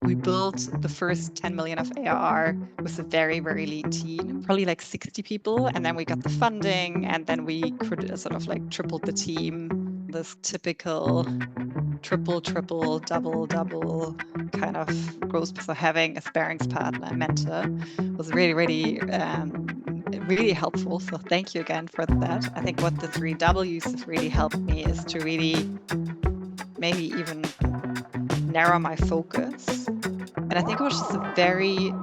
We built the first 10 million of ARR with a very, very lean team, probably like 60 people. And then we got the funding, and then we sort of like tripled the team. This typical triple, double kind of growth. So having a sparings partner, a mentor, was really helpful. So thank you again for that. I think what the 3Ws have really helped me is to really maybe even narrow my focus. And I think it was just a very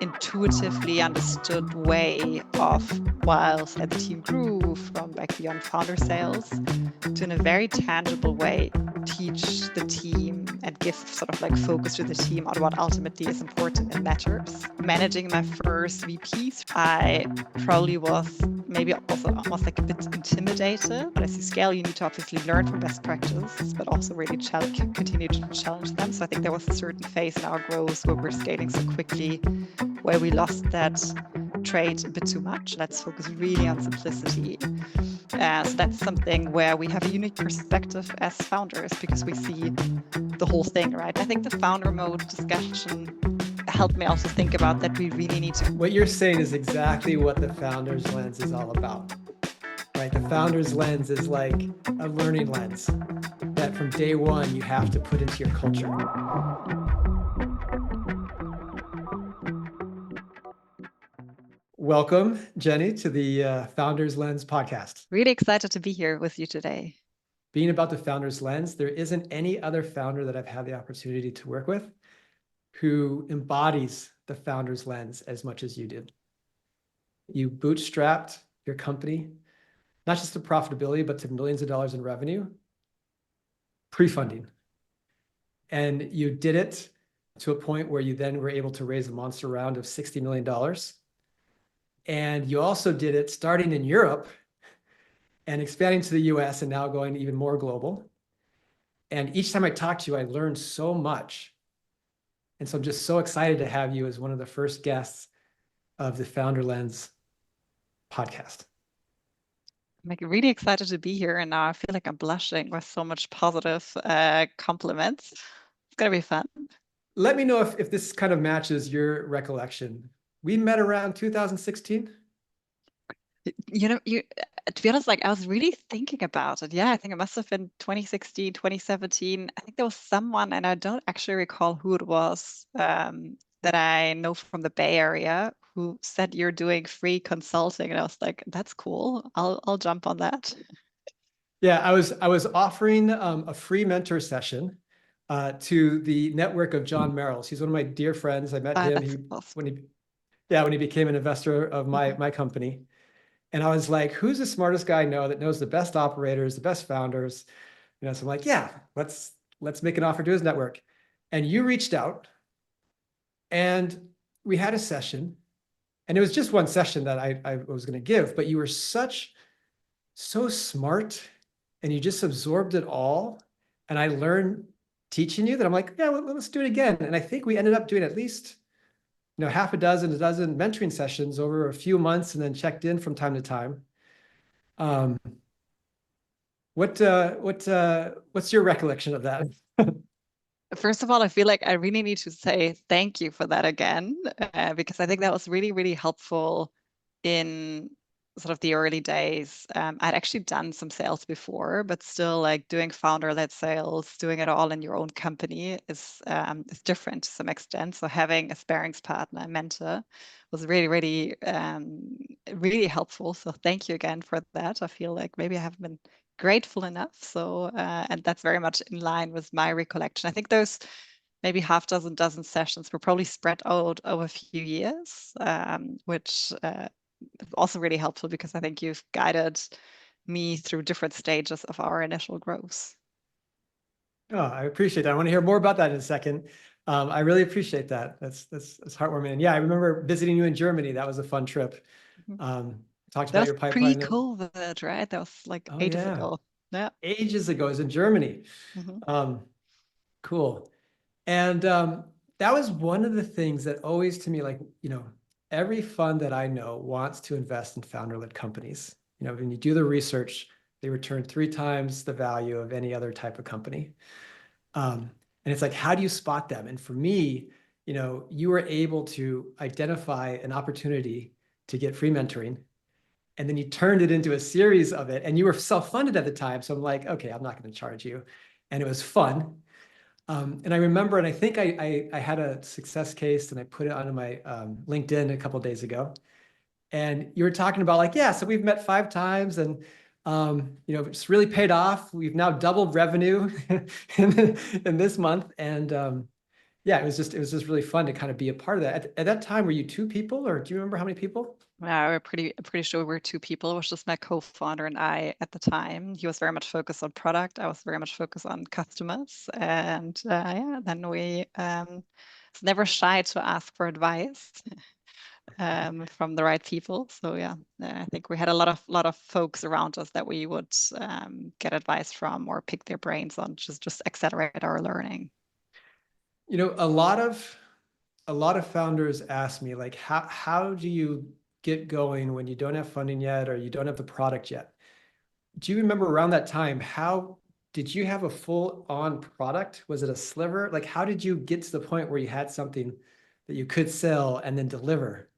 intuitively understood way of, whilst the team grew from like beyond founder sales to, in a very tangible way, teach the team and give sort of like focus to the team on what ultimately is important and matters. Managing my first VPs, I probably was maybe also almost like a bit intimidated. But as you scale, you need to obviously learn from best practice, but also really continue to challenge them. So I think there was a certain phase in our growth where we're scaling so quickly, where we lost that trait a bit too much. Let's focus really on simplicity. So that's something where we have a unique perspective as founders because we see the whole thing, right? I think the founder mode discussion helped me also think about that we really need to. What you're saying is exactly what the founder's lens is all about, right? The founder's lens is like a learning lens that from day one you have to put into your culture. Welcome, Jenny, to the Founder's Lens podcast. Really excited to be here with you today. Being about the founder's lens, there isn't any other founder that I've had the opportunity to work with who embodies the founder's lens as much as you did. You bootstrapped your company, not just to profitability, but to millions of dollars in revenue, pre-funding. And you did it to a point where you then were able to raise a monster round of $60 million. And you also did it starting in Europe and expanding to the US and now going even more global. And each time I talk to you, I learned so much. And so I'm just so excited to have you as one of the first guests of the Founder Lens podcast. I'm like really excited to be here. And now I feel like I'm blushing with so much positive compliments. It's going to be fun. Let me know if this kind of matches your recollection. We met around 2016. To be honest, like I was really thinking about it. Yeah, I think it must have been 2016, 2017. I think there was someone, and I don't actually recall who it was, that I know from the Bay Area who said you're doing free consulting. And I was like, that's cool. I'll jump on that. Yeah, I was offering a free mentor session to the network of John Merrills. He's one of my dear friends. I met him when he became an investor of my company. And I was like, who's the smartest guy I know that knows the best operators, the best founders? So I'm like, yeah, let's make an offer to his network. And you reached out and we had a session, and it was just one session that I was going to give, but you were so smart and you just absorbed it all. And I learned teaching you that I'm like, yeah, let's do it again. And I think we ended up doing at least half a dozen mentoring sessions over a few months, and then checked in from time to time. What's your recollection of that? First of all, I feel like I really need to say thank you for that again, because I think that was really, really helpful in sort of the early days. I'd actually done some sales before, but still like doing founder-led sales, doing it all in your own company is different to some extent. So having a sparings partner, a mentor, was really, really, really helpful. So thank you again for that. I feel like maybe I haven't been grateful enough. So, and that's very much in line with my recollection. I think those maybe dozen sessions were probably spread out over a few years, which also really helpful because I think you've guided me through different stages of our initial growth. Oh, I appreciate that. I want to hear more about that in a second. I really appreciate that. That's heartwarming. And yeah, I remember visiting you in Germany. That was a fun trip. Talked about your pipeline. Pre-COVID, right? That was like ages ago. Yeah. Ages ago. It was in Germany. Cool. And that was one of the things that always, to me, like, every fund that I know wants to invest in founder-led companies. When you do the research, they return 3 times the value of any other type of company. And it's like, how do you spot them? And for me, you were able to identify an opportunity to get free mentoring, and then you turned it into a series of it, and you were self-funded at the time. So I'm like, okay, I'm not going to charge you. And it was fun. And I remember, and I think I had a success case and I put it onto my LinkedIn a couple of days ago. And you were talking about like, yeah, so we've met 5 times and it's really paid off. We've now doubled revenue in this month. And yeah, it was just really fun to kind of be a part of that. At that time, were you 2 people, or do you remember how many people? Yeah, we're pretty sure we were 2 people. It was just my co-founder and I at the time. He was very much focused on product. I was very much focused on customers. And yeah, then we was never shy to ask for advice from the right people. So yeah, I think we had a lot of folks around us that we would get advice from or pick their brains on, just accelerate our learning. A lot of founders ask me like, how do you get going when you don't have funding yet or you don't have the product yet? Do you remember around that time, how did you have a full-on product? Was it a sliver? Like, how did you get to the point where you had something that you could sell and then deliver?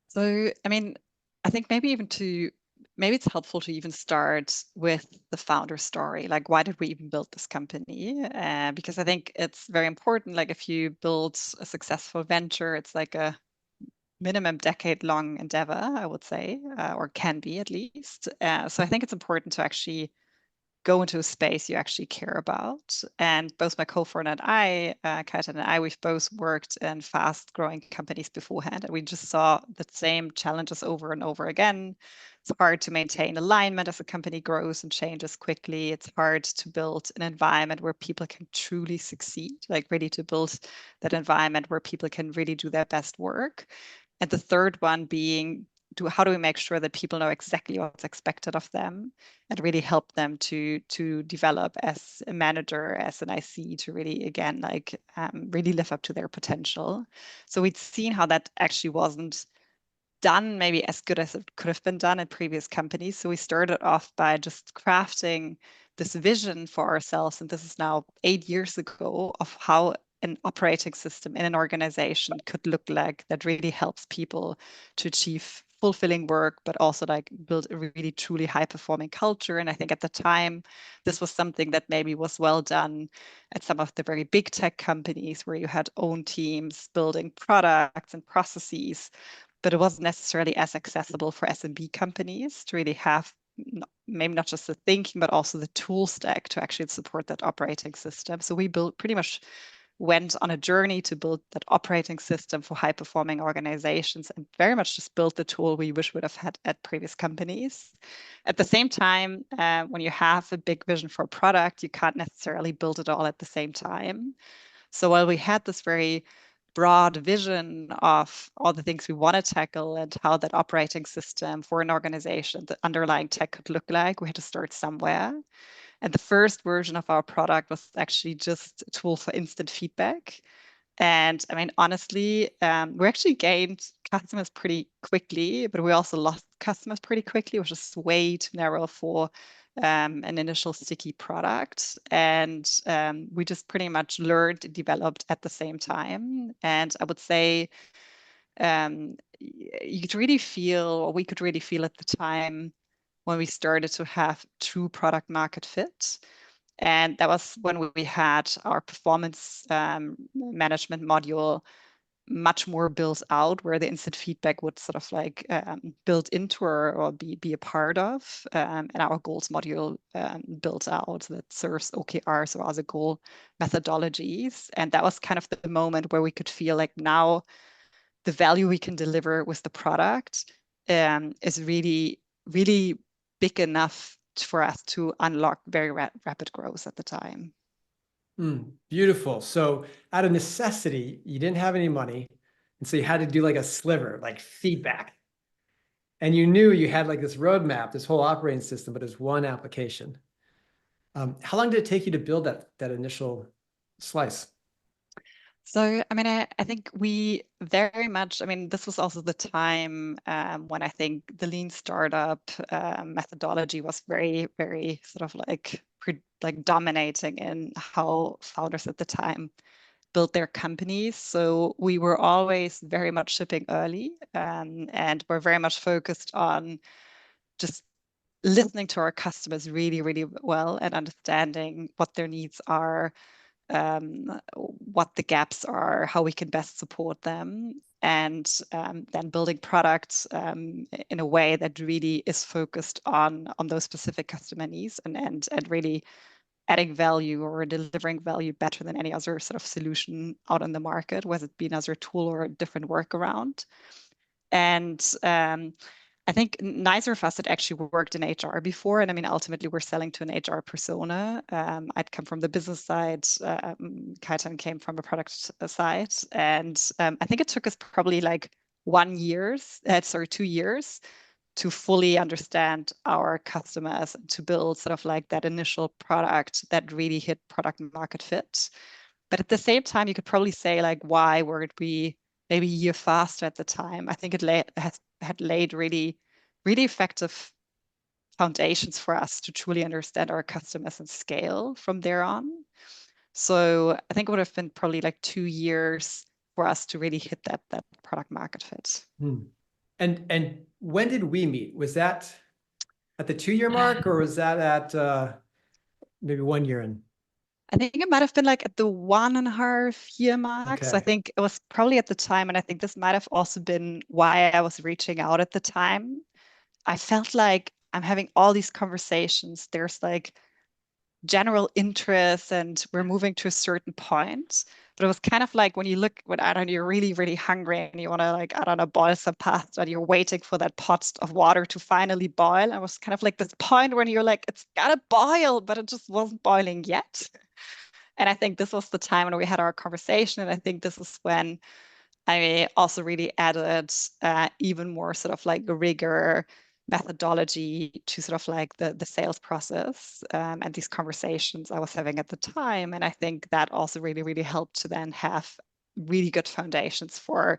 So, I mean, I think maybe it's helpful to even start with the founder story. Like, why did we even build this company? Because I think it's very important. Like, if you build a successful venture, it's like a minimum decade-long endeavor, I would say, or can be at least. So I think it's important to actually go into a space you actually care about. And both my co-founder and I, Kaita and I, we've both worked in fast-growing companies beforehand, and we just saw the same challenges over and over again. It's hard to maintain alignment as a company grows and changes quickly. It's hard to build an environment where people can truly succeed, like ready to build that environment where people can really do their best work. And the third one being, how do we make sure that people know exactly what's expected of them and really help them to develop as a manager, as an IC, to really again really live up to their potential. So we'd seen how that actually wasn't done maybe as good as it could have been done in previous companies. So we started off by just crafting this vision for ourselves, and this is now 8 years ago, of how an operating system in an organization could look like that really helps people to achieve fulfilling work, but also like build a really truly high performing culture. And I think at the time, this was something that maybe was well done at some of the very big tech companies where you had own teams building products and processes, but it wasn't necessarily as accessible for SMB companies to really have maybe not just the thinking, but also the tool stack to actually support that operating system. So we pretty much went on a journey to build that operating system for high performing organizations, and very much just built the tool we wish we would have had at previous companies. At the same time, when you have a big vision for a product, you can't necessarily build it all at the same time. So while we had this very broad vision of all the things we want to tackle and how that operating system for an organization, the underlying tech could look like, we had to start somewhere. And the first version of our product was actually just a tool for instant feedback. And I mean, honestly, we actually gained customers pretty quickly, but we also lost customers pretty quickly, which is way too narrow for an initial sticky product. And we just pretty much learned and developed at the same time. And I would say you could really feel, or we could really feel at the time when we started to have true product market fit. And that was when we had our performance management module much more built out, where the instant feedback would sort of like build into or be a part of, and our goals module built out that serves OKRs or other goal methodologies. And that was kind of the moment where we could feel like now the value we can deliver with the product is really, really big enough for us to unlock very rapid growth at the time. Beautiful. So out of necessity, you didn't have any money. And so you had to do like a sliver, like feedback. And you knew you had like this roadmap, this whole operating system, but it's one application. How long did it take you to build that initial slice? So, I mean, I think we very much, I mean, this was also the time when I think the lean startup methodology was very, very sort of like dominating in how founders at the time built their companies. So we were always very much shipping early, and we're very much focused on just listening to our customers really, really well and understanding what their needs are, what the gaps are, how we can best support them, and then building products in a way that really is focused on those specific customer needs, and really adding value or delivering value better than any other sort of solution out on the market, whether it be another tool or a different workaround. And I think neither of us had actually worked in HR before. And I mean, ultimately, we're selling to an HR persona. I'd come from the business side. Kaitan came from a product side. And I think it took us probably like 2 years to fully understand our customers and to build sort of like that initial product that really hit product market fit. But at the same time, you could probably say like, why weren't we maybe a year faster at the time? I think had laid really, really effective foundations for us to truly understand our customers and scale from there on. So I think it would have been probably like 2 years for us to really hit that product market fit. And when did we meet? Was that at the 2-year mark, or was that at maybe 1 year in? I think it might have been like at the 1.5 year mark. So I Okay. think it was probably at the time, and I think this might have also been why I was reaching out at the time. I felt like I'm having all these conversations. There's like general interest, and we're moving to a certain point. But it was kind of like when I don't know, you're really, really hungry and you want to like, I don't know, boil some pasta and you're waiting for that pot of water to finally boil. I was kind of like this point when you're like, it's gotta boil, but it just wasn't boiling yet. And I think this was the time when we had our conversation. And I think this is when I also really added even more sort of like rigor methodology to sort of like the sales process and these conversations I was having at the time. And I think that also really, really helped to then have really good foundations for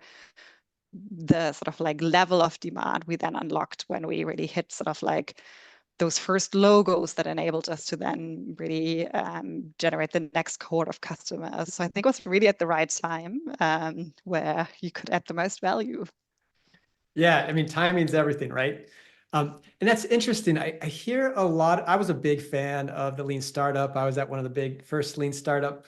the sort of like level of demand we then unlocked when we really hit sort of like those first logos that enabled us to then really generate the next cohort of customers. So I think it was really at the right time where you could add the most value. Yeah, I mean, timing's everything, right? And that's interesting. I hear a lot. I was a big fan of the Lean Startup. I was at one of the big first Lean Startup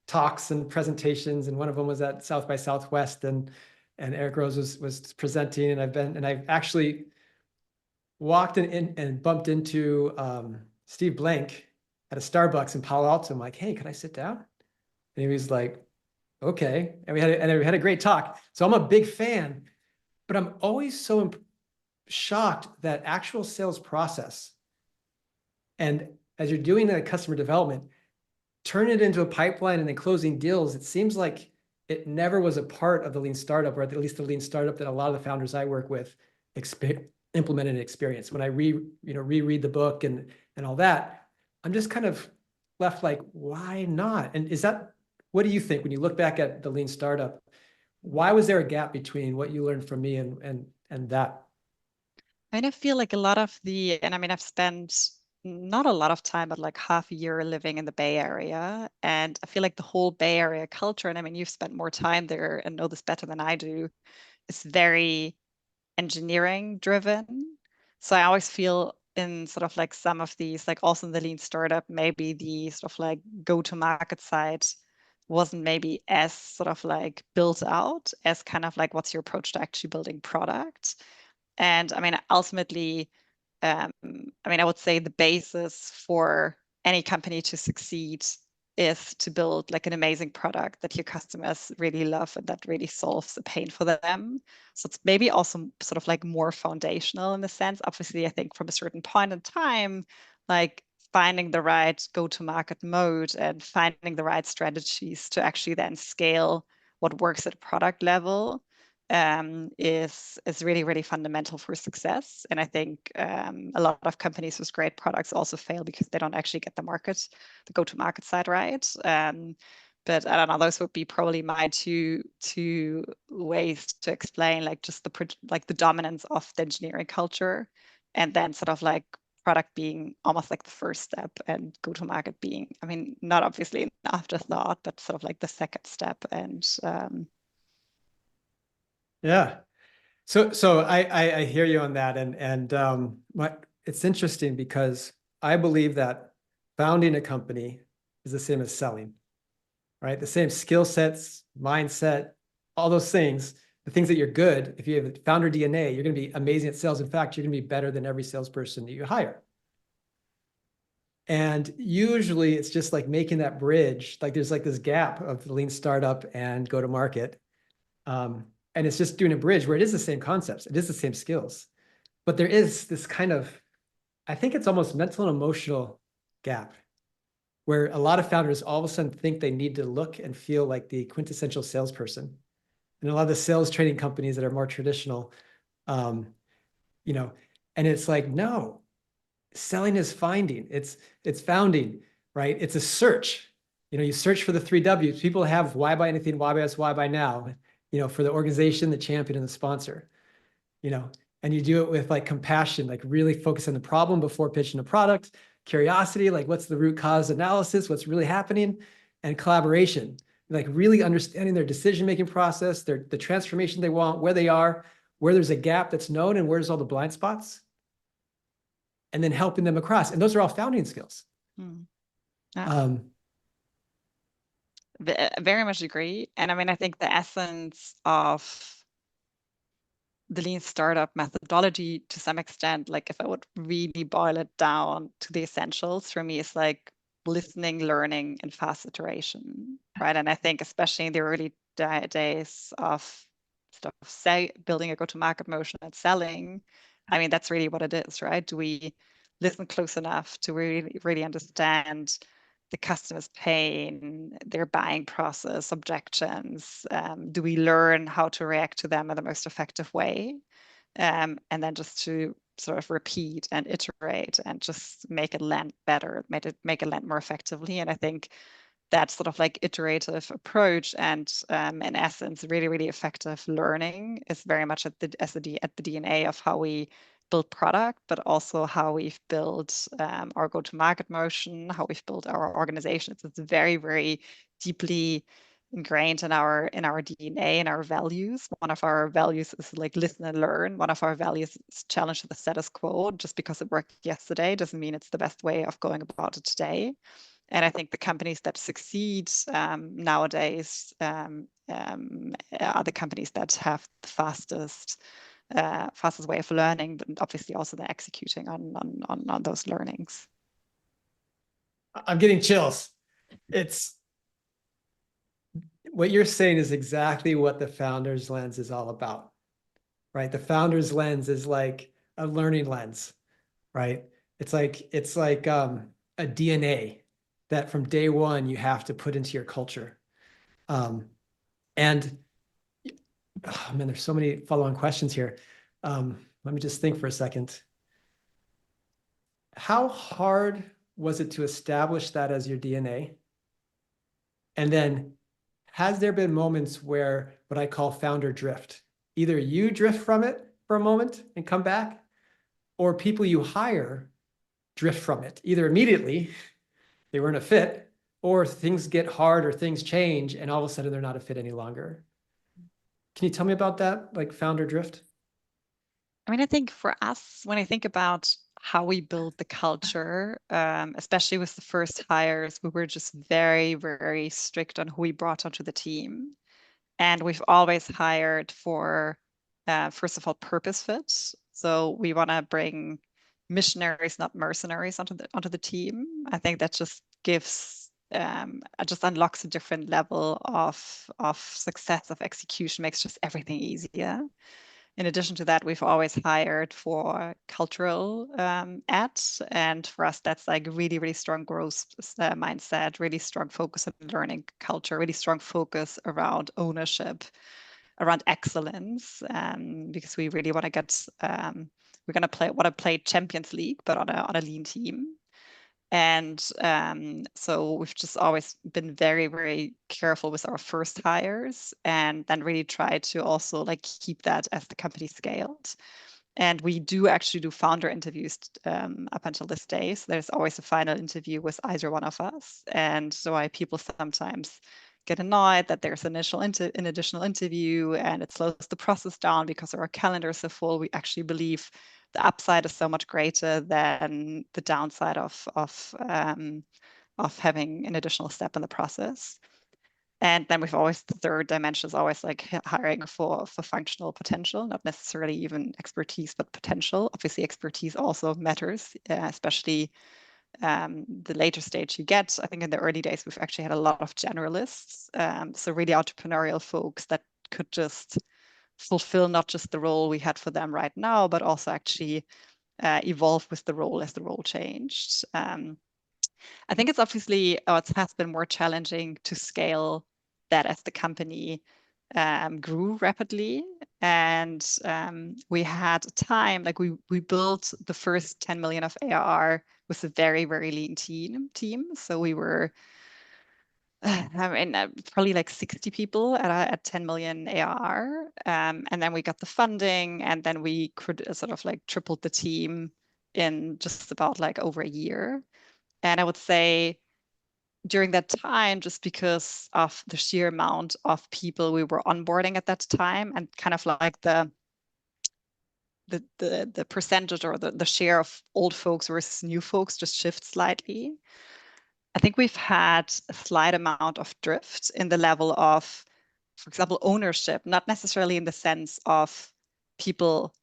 talks and presentations, and one of them was at South by Southwest, and Eric Rose was presenting, and I've actually walked in and bumped into Steve Blank at a Starbucks in Palo Alto. I'm like, hey, can I sit down? And he was like, okay. And we had a great talk. So I'm a big fan, but I'm always so shocked that actual sales process, and as you're doing the customer development, turn it into a pipeline and then closing deals, it seems like it never was a part of the Lean Startup, or at least the Lean Startup that a lot of the founders I work with implemented and experience. When I reread the book and all that, I'm just kind of left like, why not? And what do you think when you look back at the Lean Startup? Why was there a gap between what you learned from me and that? I mean, I feel like a lot of and I mean, I've spent not a lot of time, but like half a year living in the Bay Area. And I feel like the whole Bay Area culture, and I mean, you've spent more time there and know this better than I do, is very engineering driven. So I always feel in sort of like some of these, like also in the lean startup, maybe the sort of like go-to-market side wasn't maybe as sort of like built out as kind of like what's your approach to actually building product. And I mean, ultimately, I mean, I would say the basis for any company to succeed is to build like an amazing product that your customers really love and that really solves a pain for them. So it's maybe also sort of like more foundational in the sense. Obviously, I think from a certain point in time, like finding the right go-to-market mode and finding the right strategies to actually then scale what works at a product level is really, really fundamental for success. And I think a lot of companies with great products also fail because they don't actually get the go-to-market side right. But I don't know, those would be probably my two ways to explain like just the dominance of the engineering culture, and then sort of like product being almost like the first step and go to market being, I mean, not obviously an afterthought, but sort of like the second step. And yeah. So I hear you on that, and it's interesting because I believe that founding a company is the same as selling, right? The same skill sets, mindset, all those things, the things that you're good. If you have founder DNA, you're going to be amazing at sales. In fact, you're going to be better than every salesperson that you hire. And usually it's just like making that bridge. Like there's like this gap of the lean startup and go to market. And it's just doing a bridge where it is the same concepts, it is the same skills, but there is this kind of, I think it's almost mental and emotional gap where a lot of founders all of a sudden think they need to look and feel like the quintessential salesperson. And a lot of the sales training companies that are more traditional, you know, and it's like, no, selling is finding, it's founding, right? It's a search. You know, you search for the 3 W's. People have why buy anything, why buy us, why buy now, you know, for the organization, the champion, and the sponsor, you know, and you do it with like compassion, like really focus on the problem before pitching a product, curiosity, like what's the root cause analysis, what's really happening, and collaboration, like really understanding their decision-making process, the transformation they want, where they are, where there's a gap that's known, and where's all the blind spots, and then helping them across. And those are all founding skills. Yeah. Very much agree. And I mean, I think the essence of the lean startup methodology to some extent, like if I would really boil it down to the essentials for me, is like listening, learning, and fast iteration, right? And I think especially in the early days of stuff, say building a go-to-market motion and selling, I mean, that's really what it is, right? Do we listen close enough to really understand the customer's pain, their buying process, objections? Do we learn how to react to them in the most effective way? And then just to sort of repeat and iterate and just make it land better, make it land more effectively. And I think that sort of like iterative approach and in essence really effective learning is very much at the DNA of how we build product, but also how we've built our go-to-market motion, how we've built our organization. It's very deeply ingrained in our DNA and our values. One of our values is like listen and learn. One of our values is challenge the status quo. Just because it worked yesterday doesn't mean it's the best way of going about it today. And I think the companies that succeed nowadays are the companies that have the fastest way of learning, but obviously also they're executing on those learnings. I'm getting chills. It's what you're saying is exactly what the founder's lens is all about, right? The founder's lens is like a learning lens, right? It's like a DNA that from day one you have to put into your culture. And oh man, there's so many follow-on questions here. Let me just think for a second. How hard was it to establish that as your DNA? And then has there been moments where what I call founder drift? Either you drift from it for a moment and come back, or people you hire drift from it, either immediately, they weren't a fit, or things get hard or things change and all of a sudden they're not a fit any longer. Can you tell me about that, like founder drift? I mean, I think for us, when I think about how we build the culture, especially with the first hires, we were just very strict on who we brought onto the team. And we've always hired for, first of all, purpose fit. So we want to bring missionaries, not mercenaries, onto the team. I think that just gives, just unlocks a different level of success, of execution, makes just everything easier. In addition to that, we've always hired for cultural ads. And for us, that's like really strong growth mindset, really strong focus on learning culture, really strong focus around ownership, around excellence, because we really want to get, want to play Champions League, but on a lean team. And so we've just always been very, very careful with our first hires, and then really try to also like keep that as the company scaled. And we do actually do founder interviews up until this day. So there's always a final interview with either one of us. And so why people sometimes get annoyed that there's an additional interview and it slows the process down because our calendars are full. We actually believe the upside is so much greater than the downside of having an additional step in the process. And then we've always, the third dimension is always like hiring for functional potential, not necessarily even expertise, but potential. Obviously, expertise also matters, especially the later stage you get. I think in the early days, we've actually had a lot of generalists. So really entrepreneurial folks that could just fulfill not just the role we had for them right now, but also actually evolve with the role as the role changed. I think it's obviously, it has been more challenging to scale that as the company grew rapidly. And we had a time, like we built the first 10 million of ARR with a very, very lean team. So we were, I mean, probably like 60 people at 10 million ARR. And then we got the funding, and then we could sort of like tripled the team in just about like over a year. And I would say during that time, just because of the sheer amount of people we were onboarding at that time, and kind of like the percentage or the share of old folks versus new folks just shifts slightly. I think we've had a slight amount of drift in the level of, for example, ownership, not necessarily in the sense of people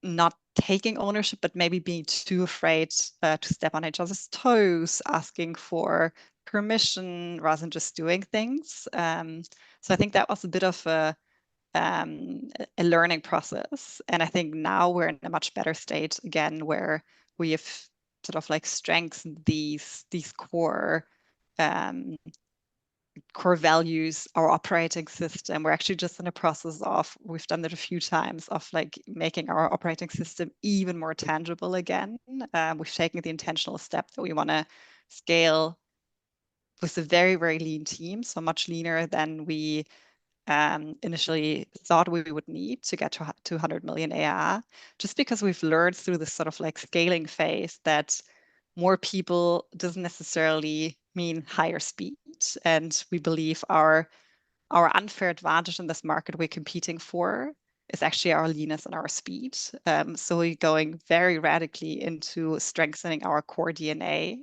not taking ownership, but maybe being too afraid to step on each other's toes, asking for permission rather than just doing things. So I think that was a bit of a learning process. And I think now we're in a much better state again, where we have sort of like strengthened these core values, our operating system. We're actually just in a process of, we've done that a few times, of like making our operating system even more tangible again. We've taken the intentional step that we want to scale with a very, very lean team, so much leaner than we initially thought we would need to get to 200 million ARR, just because we've learned through this sort of like scaling phase that more people doesn't necessarily mean higher speed. And we believe our unfair advantage in this market we're competing for is actually our leanness and our speed. So we're going very radically into strengthening our core DNA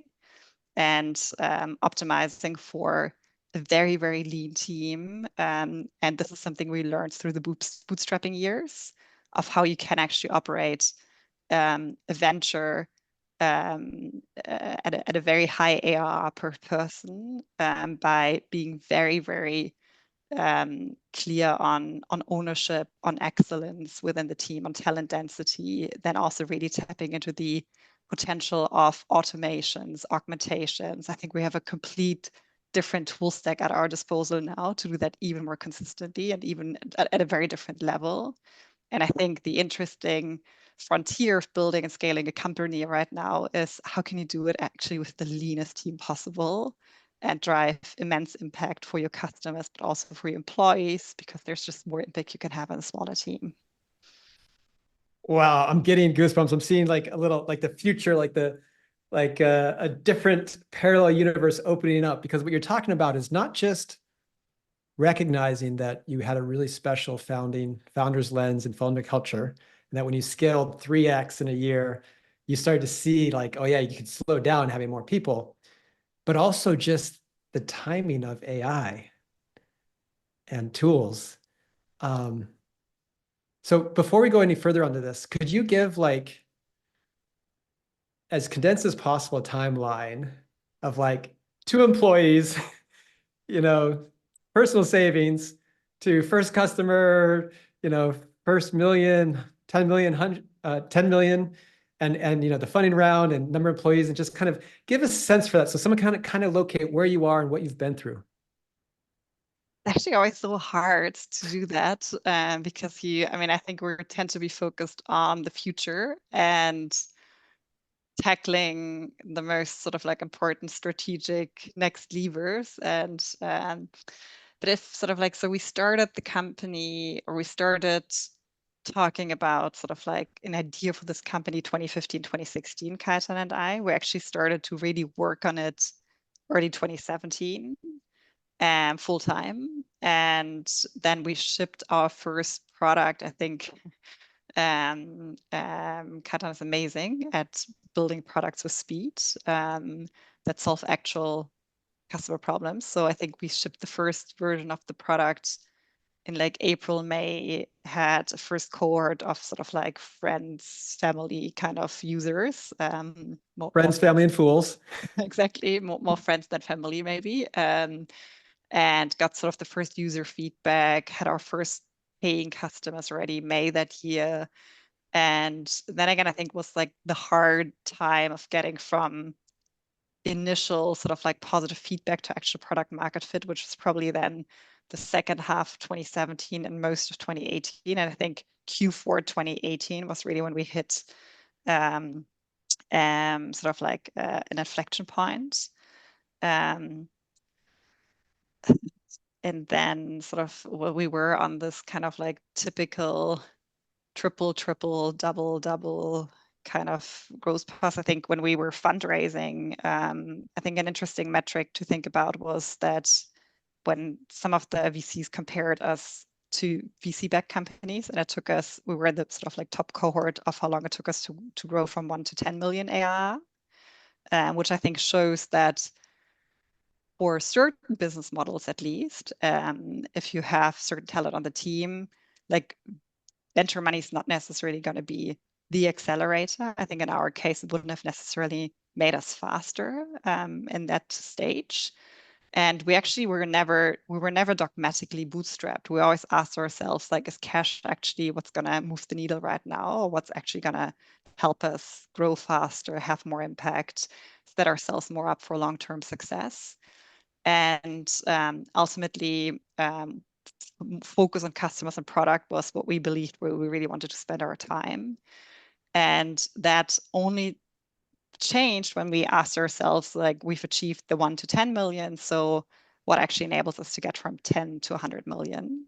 and optimizing for a very, very lean team. And this is something we learned through the bootstrapping years of how you can actually operate a venture at a very high ARR per person by being very, very clear on ownership, on excellence within the team, on talent density, then also really tapping into the potential of automations, augmentations. I think we have a complete different tool stack at our disposal now to do that even more consistently and even at a very different level. And I think the interesting frontier of building and scaling a company right now is how can you do it actually with the leanest team possible and drive immense impact for your customers, but also for your employees, because there's just more impact you can have in a smaller team. Wow, I'm getting goosebumps. I'm seeing like a little like the future, like a different parallel universe opening up, because what you're talking about is not just recognizing that you had a really special founder's lens and founder culture, and that when you scaled 3x in a year, you started to see like, oh yeah, you could slow down having more people, but also just the timing of AI and tools. So before we go any further onto this, could you give like as condensed as possible a timeline of like 2 employees, you know, personal savings to first customer, first million, 10 million, 10 million, and the funding round and number of employees, and just kind of give a sense for that, so someone kind of locate where you are and what you've been through. It's actually always so hard to do that because I mean, I think we tend to be focused on the future, and tackling the most sort of like important strategic next levers. And but if sort of like, so we started the company, or we started talking about sort of like an idea for this company 2015, 2016, Kaitan and I. We actually started to really work on it early 2017, full time. And then we shipped our first product. I think Kaitan is amazing at building products with speed that solve actual customer problems. So I think we shipped the first version of the product in like April, May, had a first cohort of sort of like friends, family kind of users. More Friends, family, and fools. exactly, more friends than family, maybe. And got sort of the first user feedback, had our first paying customers already May that year. And then again, I think was like the hard time of getting from initial sort of like positive feedback to actual product market fit, which was probably then the second half of 2017 and most of 2018. And I think Q4 2018 was really when we hit sort of like an inflection point. Um, and then sort of we were on this kind of like typical triple, double kind of growth path. I think when we were fundraising, I think an interesting metric to think about was that when some of the VCs compared us to VC-backed companies, and it took us, we were the sort of like top cohort of how long it took us to grow from 1 to 10 million ARR, which I think shows that for certain business models, at least, if you have certain talent on the team, like venture money is not necessarily going to be the accelerator. I think in our case, it wouldn't have necessarily made us faster in that stage. And we were never dogmatically bootstrapped. We always asked ourselves, like, is cash actually what's going to move the needle right now, or what's actually going to help us grow faster, have more impact, set ourselves more up for long-term success? And ultimately, focus on customers and product was what we believed where we really wanted to spend our time. And that only changed when we asked ourselves, like, we've achieved the 1 to 10 million. So what actually enables us to get from 10 to 100 million?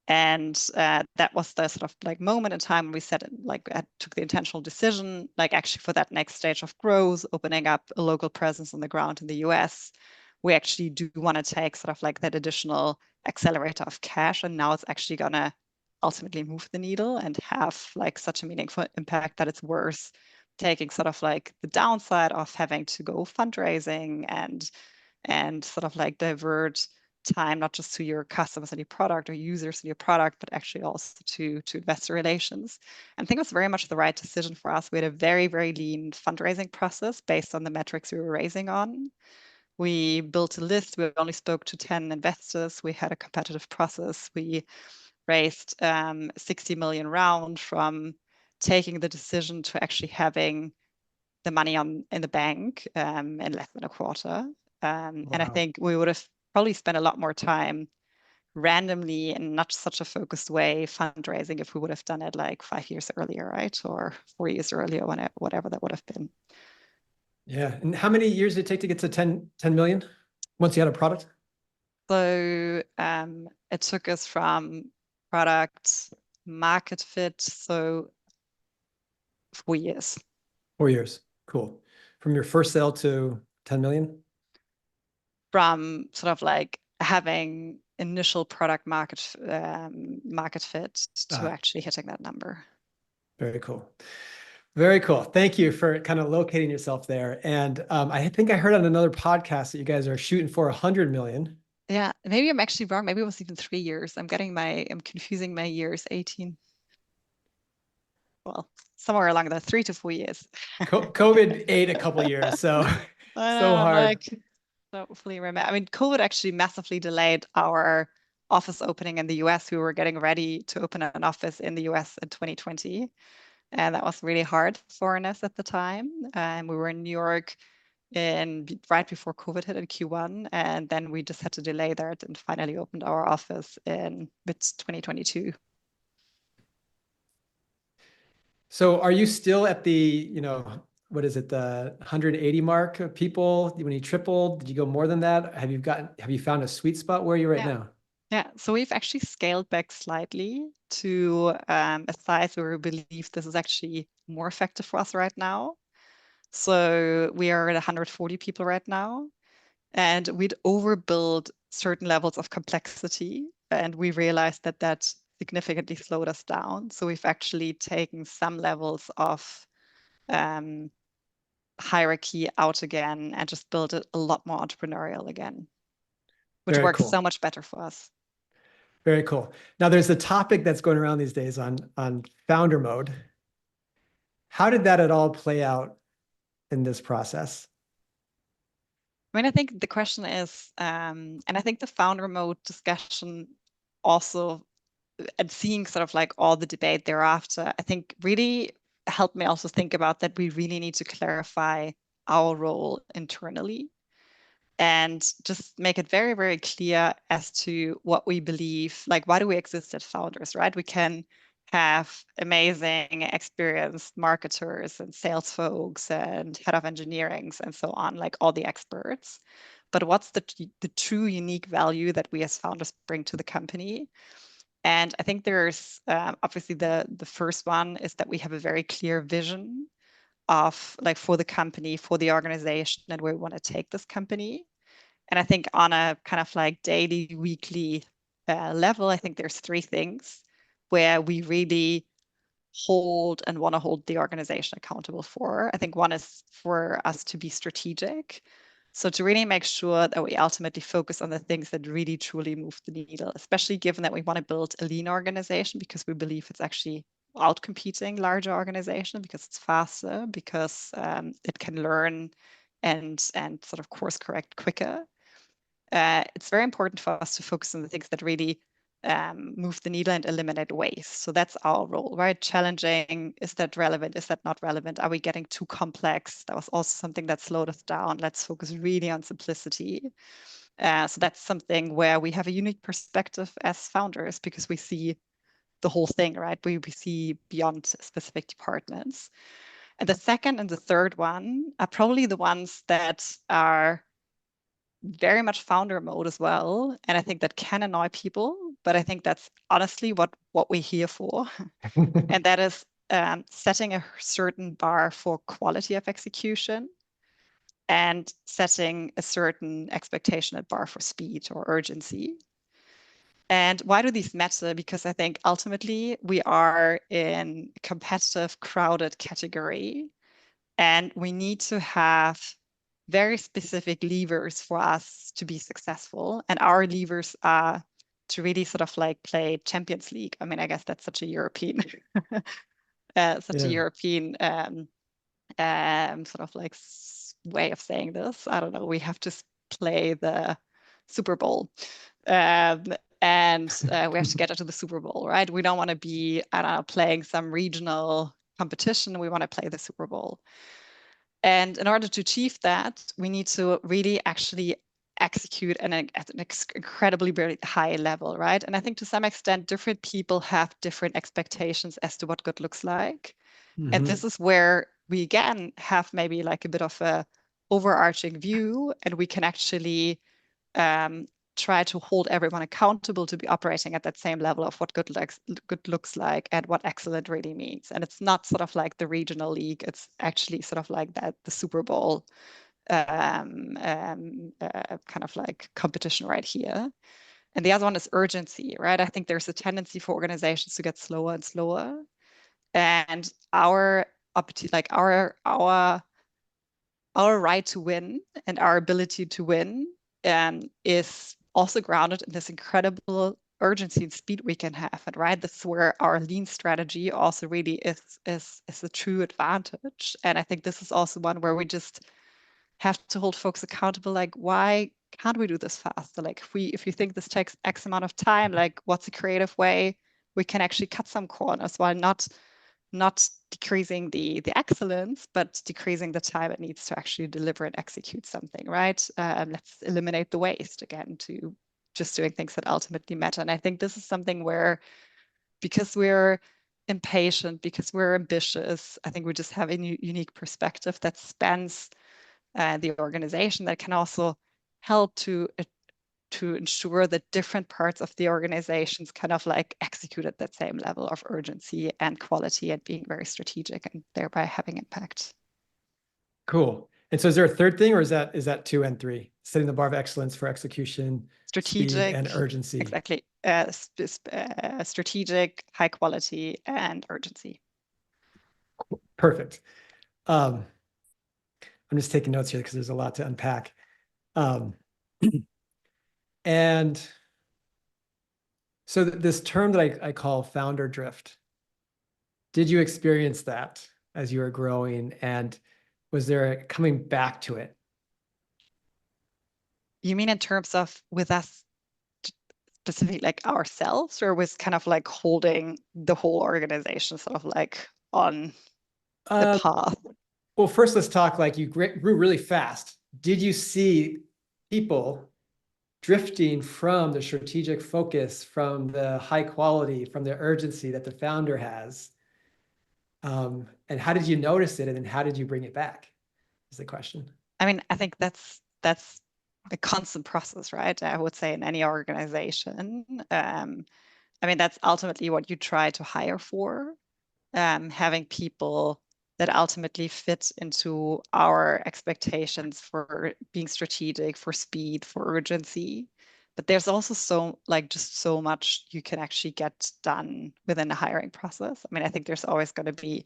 And that was the sort of like moment in time when we said, like, I took the intentional decision, like, actually for that next stage of growth, opening up a local presence on the ground in the US, we actually do want to take sort of like that additional accelerator of cash. And now it's actually going to ultimately move the needle and have like such a meaningful impact that it's worth taking sort of like the downside of having to go fundraising and sort of like divert time not just to your customers and your product or users and your product, but actually also to investor relations. And I think it was very much the right decision for us. We had a very, very lean fundraising process based on the metrics we were raising on. We built a list. We only spoke to 10 investors. We had a competitive process. We raised 60 million round from taking the decision to actually having the money in the bank in less than a quarter. And I think we would have probably spent a lot more time randomly and not such a focused way fundraising if we would have done it like 5 years earlier, right? Or 4 years earlier, whatever that would have been. Yeah. And how many years did it take to get to 10 million once you had a product? So it took us from product market fit, so 4 years. 4 years. Cool. From your first sale to 10 million? From sort of like having initial product market fit to actually hitting that number. Very cool. Very cool. Thank you for kind of locating yourself there. And I think I heard on another podcast that you guys are shooting for 100 million. Yeah, maybe I'm actually wrong. Maybe it was even 3 years. I'm confusing my years, 18. Well, somewhere along the 3 to 4 years. COVID ate a couple years, so so hard. Like, hopefully remember. I mean, COVID actually massively delayed our office opening in the US. We were getting ready to open an office in the US in 2020. And that was really hard for us at the time. And we were in New York right before COVID hit in Q1. And then we just had to delay that and finally opened our office in mid 2022. So are you still at the, what is it, the 180 mark of people when you tripled? Did you go more than that? Have you found a sweet spot? Where are you right now? Yeah, so we've actually scaled back slightly to a size where we believe this is actually more effective for us right now. So we are at 140 people right now, and we'd overbuild certain levels of complexity, and we realized that that significantly slowed us down. So we've actually taken some levels of hierarchy out again and just built it a lot more entrepreneurial again, which Very works cool. so much better for us. Very cool. Now there's a topic that's going around these days on founder mode. How did that at all play out in this process? I mean, I think the question is, and I think the founder mode discussion also, and seeing sort of like all the debate thereafter, I think really helped me also think about that we really need to clarify our role internally and just make it very, very clear as to what we believe, like why do we exist as founders, right? We can have amazing experienced marketers and sales folks and head of engineerings and so on, like all the experts. But what's the true unique value that we as founders bring to the company? And I think there's obviously the first one is that we have a very clear vision of like for the company, for the organization, and where we want to take this company. And I think on a kind of like daily, weekly level, I think there's three things where we really hold and want to hold the organization accountable for. I think one is for us to be strategic. So to really make sure that we ultimately focus on the things that really truly move the needle, especially given that we want to build a lean organization because we believe it's actually outcompeting larger organizations because it's faster, because it can learn and sort of course correct quicker. It's very important for us to focus on the things that really move the needle and eliminate waste. So that's our role, right? Challenging, is that relevant? Is that not relevant? Are we getting too complex? That was also something that slowed us down. Let's focus really on simplicity. So that's something where we have a unique perspective as founders because we see the whole thing, right? We see beyond specific departments. And the second and the third one are probably the ones that are very much founder mode as well. And I think that can annoy people, but I think that's honestly what we're here for. And that is setting a certain bar for quality of execution and setting a certain expectation at bar for speed or urgency. And why do these matter? Because I think ultimately we are in a competitive, crowded category, and we need to have very specific levers for us to be successful. And our levers are to really sort of like play Champions League. I mean, I guess that's such a European, such a Yeah. European sort of like way of saying this. I don't know. We have to play the Super Bowl. Um, and we have to get into the Super Bowl, right? We don't want to be, I don't know, playing some regional competition. We want to play the Super Bowl. And in order to achieve that, we need to really actually execute at an incredibly very high level, right? And I think to some extent, different people have different expectations as to what good looks like. And this is where we again have maybe like a bit of a overarching view, and we can actually try to hold everyone accountable to be operating at that same level of what good looks like and what excellent really means. And it's not sort of like the regional league, it's actually sort of like that the Super Bowl kind of like competition right here. And the other one is urgency, right? I think there's a tendency for organizations to get slower and slower. And our like our right to win and our ability to win is also grounded in this incredible urgency and speed we can have. And right, this is where our lean strategy also really is a true advantage. And I think this is also one where we just have to hold folks accountable. Like, why can't we do this faster? Like, if you think this takes X amount of time, like, what's a creative way we can actually cut some corners while not decreasing the excellence, but decreasing the time it needs to actually deliver and execute something, right? Let's eliminate the waste again to just doing things that ultimately matter. And I think this is something where, because we're impatient because we're ambitious. I think we just have a unique perspective that spans the organization, that can also help to ensure that different parts of the organizations kind of like execute at that same level of urgency and quality and being very strategic and thereby having impact. Cool. And so is there a third thing, or is that 2 and 3? Setting the bar of excellence for execution, speed, and urgency. Exactly. Strategic, high quality, and urgency. Perfect. I'm just taking notes here because there's a lot to unpack. And so this term that I call founder drift, did you experience that as you were growing? And was there a coming back to it? You mean in terms of with us specifically, like ourselves, or with kind of like holding the whole organization sort of like on the path? Well, first, let's talk like you grew really fast. Did you see people drifting from the strategic focus, from the high quality, from the urgency that the founder has? And how did you notice it? And then how did you bring it back? Is the question. I mean, I think that's a constant process, right? I would say in any organization. I mean, that's ultimately what you try to hire for, having people that ultimately fit into our expectations for being strategic, for speed, for urgency. But there's also just so much you can actually get done within the hiring process. I mean, I think there's always going to be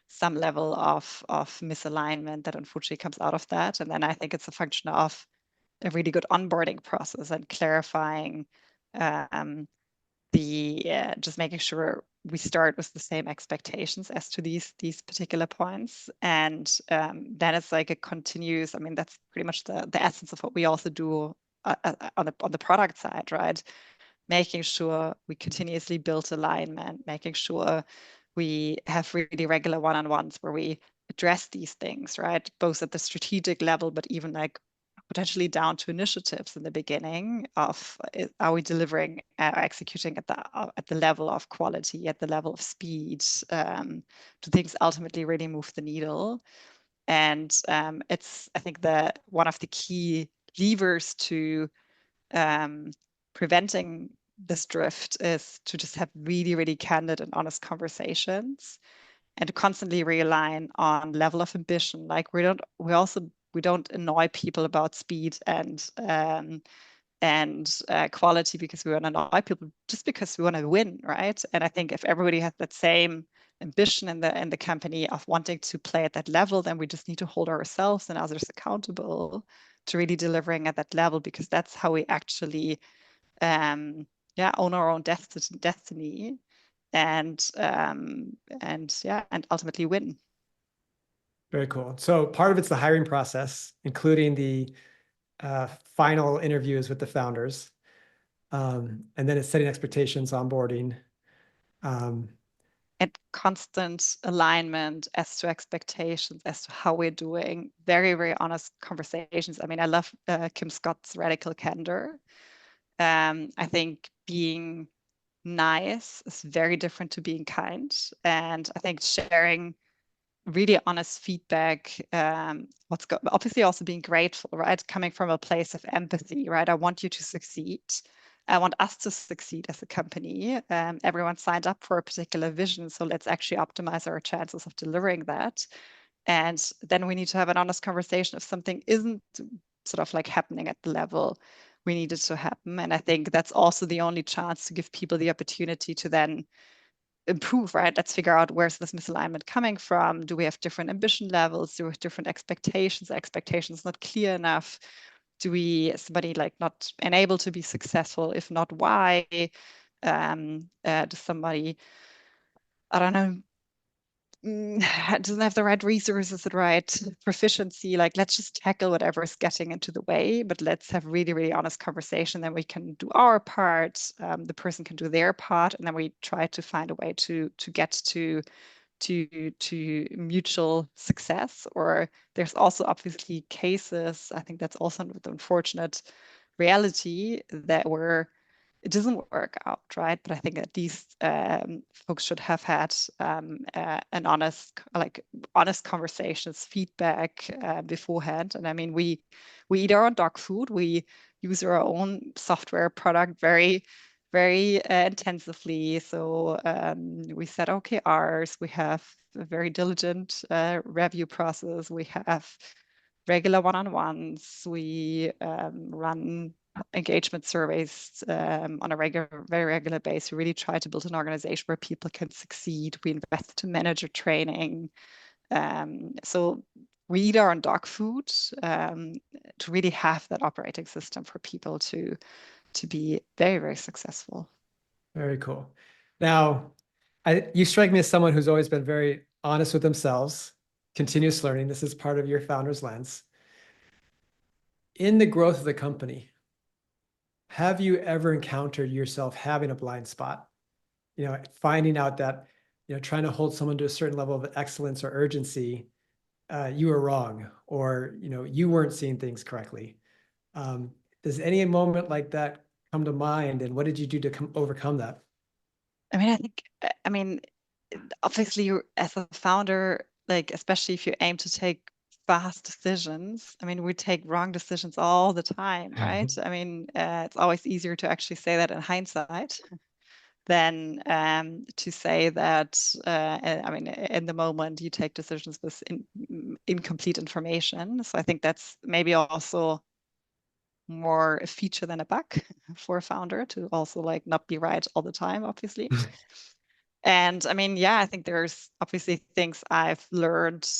some level of misalignment that unfortunately comes out of that. And then I think it's a function of a really good onboarding process and clarifying just making sure we start with the same expectations as to these particular points. And then it's like a continuous, I mean, that's pretty much the essence of what we also do on the product side, right? Making sure we continuously build alignment, making sure we have really regular one-on-ones where we address these things, right? Both at the strategic level, but even like potentially down to initiatives in the beginning of are we delivering, executing at the level of quality, at the level of speed, do things ultimately really move the needle? And it's, I think, one of the key levers to preventing this drift is to just have really, really candid and honest conversations and to constantly realign on level of ambition. Like we don't annoy people about speed and quality because we want to annoy people, just because we want to win, right? And I think if everybody has that same ambition in the company of wanting to play at that level, then we just need to hold ourselves and others accountable to really delivering at that level, because that's how we actually own our own destiny and ultimately win. Very cool. So part of it's the hiring process, including the final interviews with the founders. And then it's setting expectations, onboarding. And constant alignment as to expectations, as to how we're doing, very, very honest conversations. I mean, I love Kim Scott's radical candor. I think being nice is very different to being kind. And I think sharing really honest feedback, obviously also being grateful, right? Coming from a place of empathy, right? I want you to succeed. I want us to succeed as a company. Everyone signed up for a particular vision, so let's actually optimize our chances of delivering that. And then we need to have an honest conversation if something isn't sort of like happening at the level we need it to happen. And I think that's also the only chance to give people the opportunity to then improve, right? Let's figure out, where's this misalignment coming from? Do we have different ambition levels? Do we have different expectations? Expectations not clear enough? Is somebody like not unable to be successful? If not, why? Does somebody, I don't know, doesn't have the right resources, the right proficiency? Like, let's just tackle whatever is getting into the way, but let's have really, really honest conversation. Then we can do our part, the person can do their part, and then we try to find a way to get to mutual success. Or there's also obviously cases, I think that's also the unfortunate reality, that where it doesn't work out, right? But I think at least folks should have had an honest conversations, feedback beforehand. And I mean, we eat our own dog food. We use our own software product very intensively. So we set OKRs. We have a very diligent review process. We have regular one-on-ones. We run engagement surveys on a very regular basis. We really try to build an organization where people can succeed. We invest in manager training. So we eat our own dog food to really have that operating system for people to be very successful. Very cool. Now, you strike me as someone who's always been very honest with themselves, continuous learning. This is part of your founder's lens. In the growth of the company, have you ever encountered yourself having a blind spot? Finding out that, trying to hold someone to a certain level of excellence or urgency, you were wrong, or, you weren't seeing things correctly. Does any moment like that come to mind, and what did you do to overcome that? I mean, obviously, as a founder, like especially if you aim to take fast decisions, I mean, we take wrong decisions all the time, right? I mean, it's always easier to actually say that in hindsight than to say that. I mean, in the moment, you take decisions with incomplete information. So I think that's maybe also more a feature than a bug for a founder to also like not be right all the time, obviously. And I mean, yeah, I think there's obviously things I've learned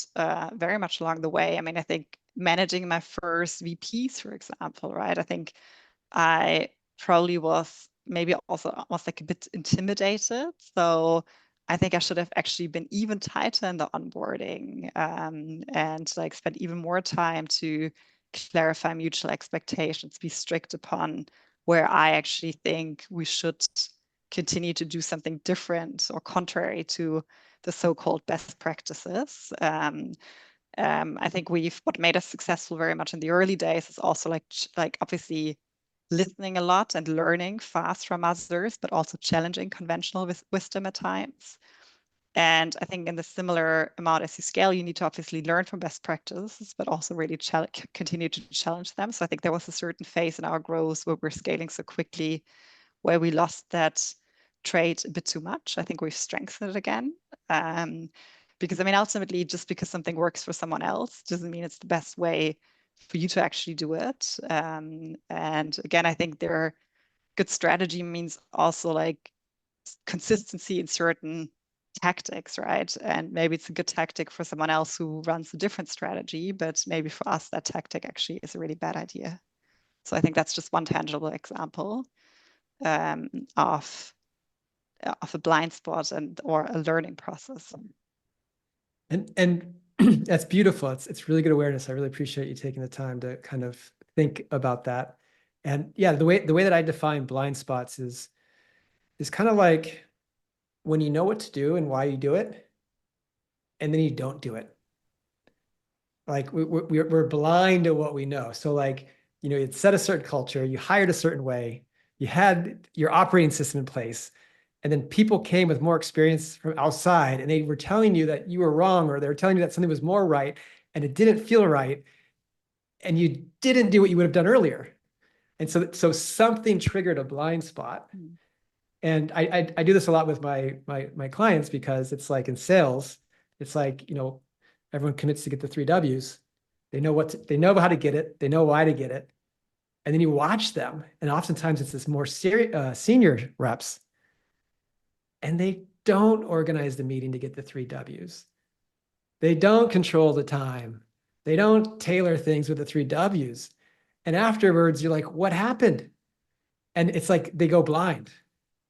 very much along the way. I mean, I think managing my first VPs, for example, right? I think I probably was maybe also almost like a bit intimidated. So I think I should have actually been even tighter in the onboarding and like spend even more time to clarify mutual expectations, be strict upon where I actually think we should continue to do something different or contrary to the so-called best practices. I think what made us successful very much in the early days is also like obviously listening a lot and learning fast from others, but also challenging conventional wisdom at times. And I think in the similar amount as you scale, you need to obviously learn from best practices, but also really continue to challenge them. So I think there was a certain phase in our growth where we're scaling so quickly, where we lost that trait a bit too much. I think we've strengthened it again. Because I mean, ultimately, just because something works for someone else doesn't mean it's the best way for you to actually do it. And again, I think good strategy means also like consistency in certain tactics, right? And maybe it's a good tactic for someone else who runs a different strategy, but maybe for us, that tactic actually is a really bad idea. So I think that's just one tangible example um, of a blind spot or a learning process. And that's beautiful. It's really good awareness. I really appreciate you taking the time to kind of think about that. And yeah, the way that I define blind spots is kind of like when you know what to do and why you do it, and then you don't do it. Like we're blind to what we know. So like, you'd set a certain culture, you hired a certain way, you had your operating system in place, and then people came with more experience from outside and they were telling you that you were wrong, or they were telling you that something was more right and it didn't feel right. And you didn't do what you would have done earlier. And so something triggered a blind spot. Mm. And I do this a lot with my clients, because it's like in sales, it's like, everyone commits to get the 3 Ws. They know how to get it. They know why to get it. And then you watch them. And oftentimes it's this more senior reps, and they don't organize the meeting to get the 3 Ws. They don't control the time. They don't tailor things with the 3 Ws. And afterwards, you're like, what happened? And it's like they go blind.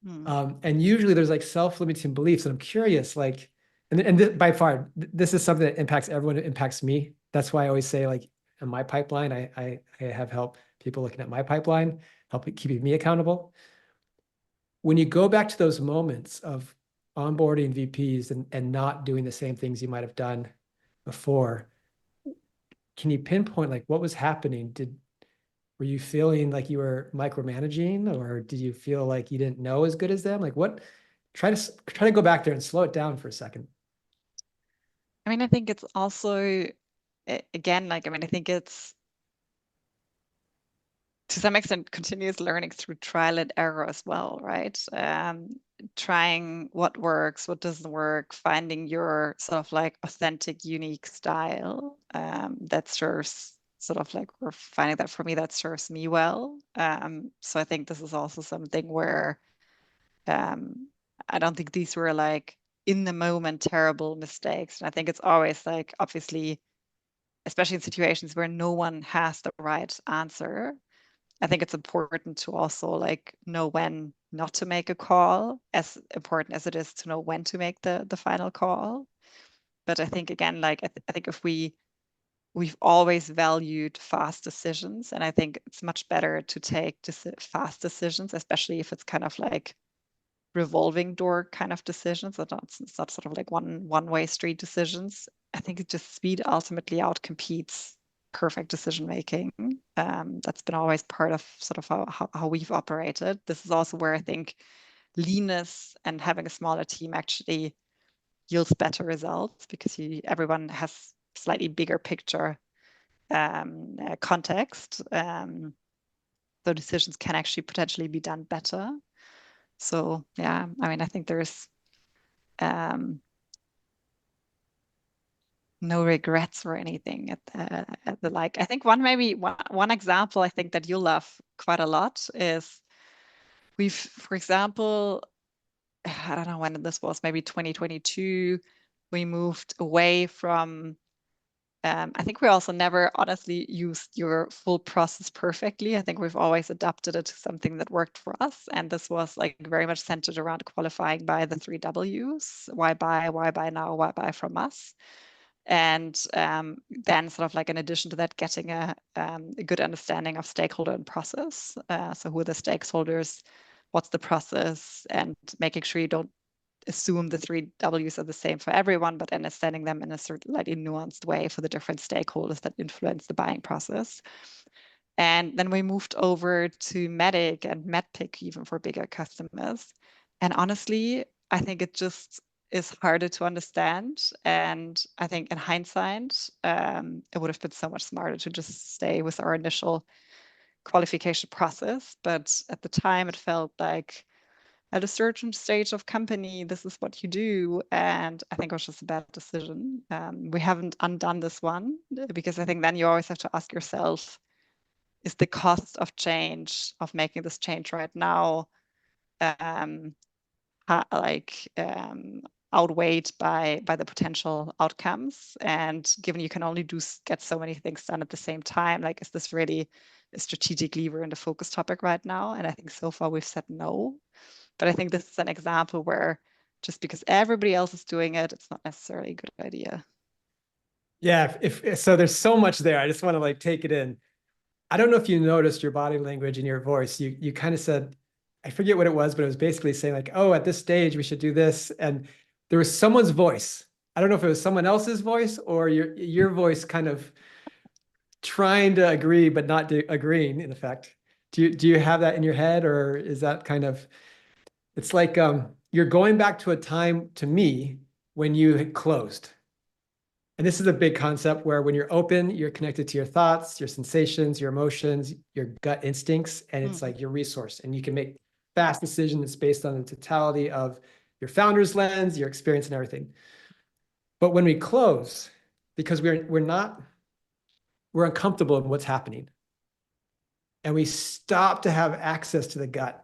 And usually there's like self-limiting beliefs. And I'm curious, like, by far, this is something that impacts everyone. It impacts me. That's why I always say, like, in my pipeline, I have help people looking at my pipeline, help keeping me accountable. When you go back to those moments of onboarding VPs and not doing the same things you might have done before, can you pinpoint like what was happening? Were you feeling like you were micromanaging, or did you feel like you didn't know as good as them? Like what? Try to go back there and slow it down for a second. I mean, I think it's also, again, like, I mean, I think it's to some extent continuous learning through trial and error as well, right? Trying what works, what doesn't work, finding your sort of like authentic, unique style that serves sort of like, we're finding that for me that serves me well. So I think this is also something where I don't think these were like in the moment terrible mistakes. And I think it's always like, obviously, especially in situations where no one has the right answer, I think it's important to also like know when not to make a call, as important as it is to know when to make the final call. But I think again, like I think if we've always valued fast decisions, and I think it's much better to take fast decisions, especially if it's kind of like revolving door kind of decisions. It's not sort of like one-way street decisions. I think it just speed ultimately outcompetes perfect decision making. That's been always part of sort of how we've operated. This is also where I think leanness and having a smaller team actually yields better results because everyone has slightly bigger picture context. So decisions can actually potentially be done better. So yeah, I mean, I think there's um, no regrets or anything at the like. I think one example I think that you love quite a lot is for example, I don't know when this was, maybe 2022, we moved away from I think we also never honestly used your full process perfectly. I think we've always adapted it to something that worked for us. And this was like very much centered around qualifying by the 3 Ws: why buy now, why buy from us. And then sort of like in addition to that, getting a good understanding of stakeholder and process. So who are the stakeholders, what's the process, and making sure you don't assume the 3 Ws are the same for everyone, but understanding them in a slightly nuanced way for the different stakeholders that influence the buying process. And then we moved over to Medic and MedPick even for bigger customers. And honestly, I think it just is harder to understand. And I think in hindsight, it would have been so much smarter to just stay with our initial qualification process. But at the time, it felt like at a certain stage of company, this is what you do. And I think it was just a bad decision. We haven't undone this one because I think then you always have to ask yourself, is the cost of change, of making this change right now, um, like outweighed by the potential outcomes? And given you can only get so many things done at the same time, like, is this really a strategic lever in the focus topic right now? And I think so far we've said no. But I think this is an example where just because everybody else is doing it, it's not necessarily a good idea. Yeah, if so, there's so much there. I just want to like take it in. I don't know if you noticed your body language and your voice. You kind of said, I forget what it was, but it was basically saying like, oh, at this stage we should do this. And there was someone's voice. I don't know if it was someone else's voice or your voice kind of trying to agree, but not agreeing in effect. Do you have that in your head, or is that kind of, it's like you're going back to a time to me when you had closed. And this is a big concept where when you're open, you're connected to your thoughts, your sensations, your emotions, your gut instincts, and it's like your resource. And you can make fast decisions based on the totality of your founder's lens, your experience, and everything. But when we close, because we're uncomfortable in what's happening, and we stop to have access to the gut.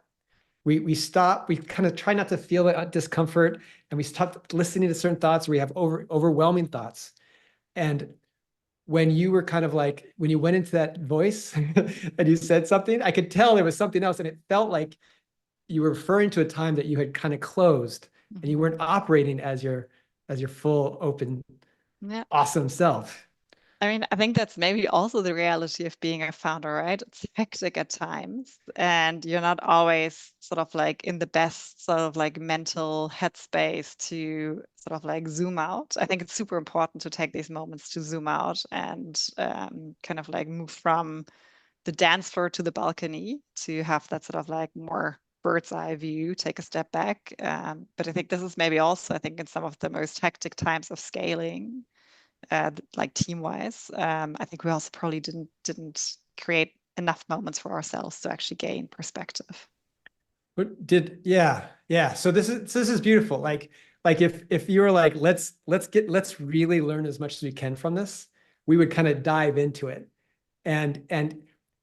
We stop, we kind of try not to feel that discomfort, and we stop listening to certain thoughts. We have overwhelming thoughts. And when you were kind of like, when you went into that voice and you said something, I could tell there was something else. And it felt like you were referring to a time that you had kind of closed and you weren't operating as your full, open, Yeah. awesome self. I mean, I think that's maybe also the reality of being a founder, right? It's hectic at times, and you're not always sort of like in the best sort of like mental headspace to sort of like zoom out. I think it's super important to take these moments to zoom out and kind of like move from the dance floor to the balcony to have that sort of like more bird's eye view, take a step back. But I think this is maybe also, I think in some of the most hectic times of scaling, like team wise, I think we also probably didn't create enough moments for ourselves to actually gain perspective. Yeah. So this is beautiful. Like if you were like, let's really learn as much as we can from this, we would kind of dive into it. And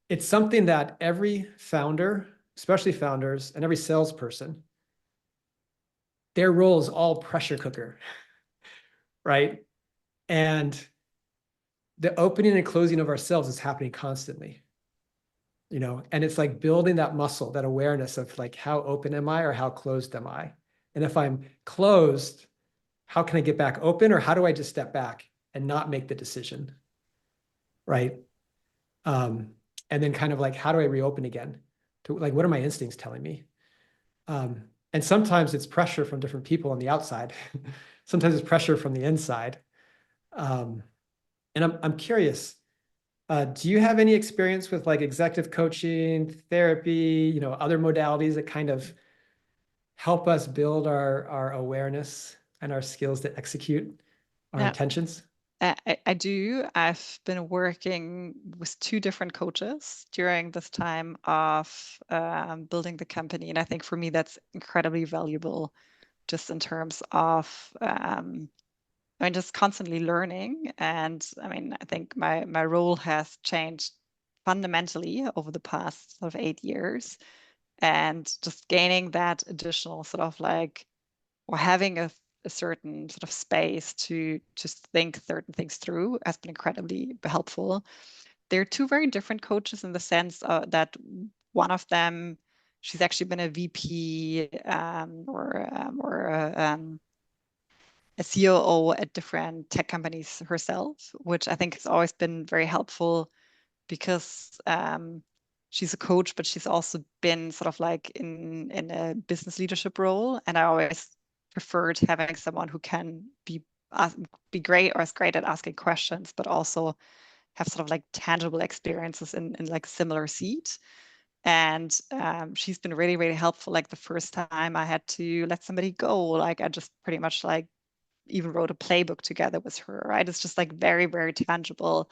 it's something that every founder, especially founders, and every salesperson, their role is all pressure cooker, right? And the opening and closing of ourselves is happening constantly, and it's like building that muscle, that awareness of like, how open am I or how closed am I? And if I'm closed, how can I get back open, or how do I just step back and not make the decision, right? And then kind of like, how do I reopen again? To like, what are my instincts telling me? And sometimes it's pressure from different people on the outside. Sometimes it's pressure from the inside. And I'm curious, do you have any experience with like executive coaching, therapy, other modalities that kind of help us build our awareness and our skills to execute our Yeah, intentions? I do. I've been working with two different coaches during this time of building the company. And I think for me, that's incredibly valuable just in terms of I mean, just constantly learning. And I mean, I think my role has changed fundamentally over the past sort of 8 years, and just gaining that additional sort of like, or having a certain sort of space to just think certain things through has been incredibly helpful. They're two very different coaches in the sense that one of them, she's actually been a VP or a COO at different tech companies herself, which I think has always been very helpful because she's a coach, but she's also been sort of like in a business leadership role, and I always preferred having someone who can be great or is great at asking questions, but also have sort of like tangible experiences in like similar seat. And she's been really, really helpful. Like the first time I had to let somebody go, like I just pretty much like even wrote a playbook together with her, right? It's just like very, very tangible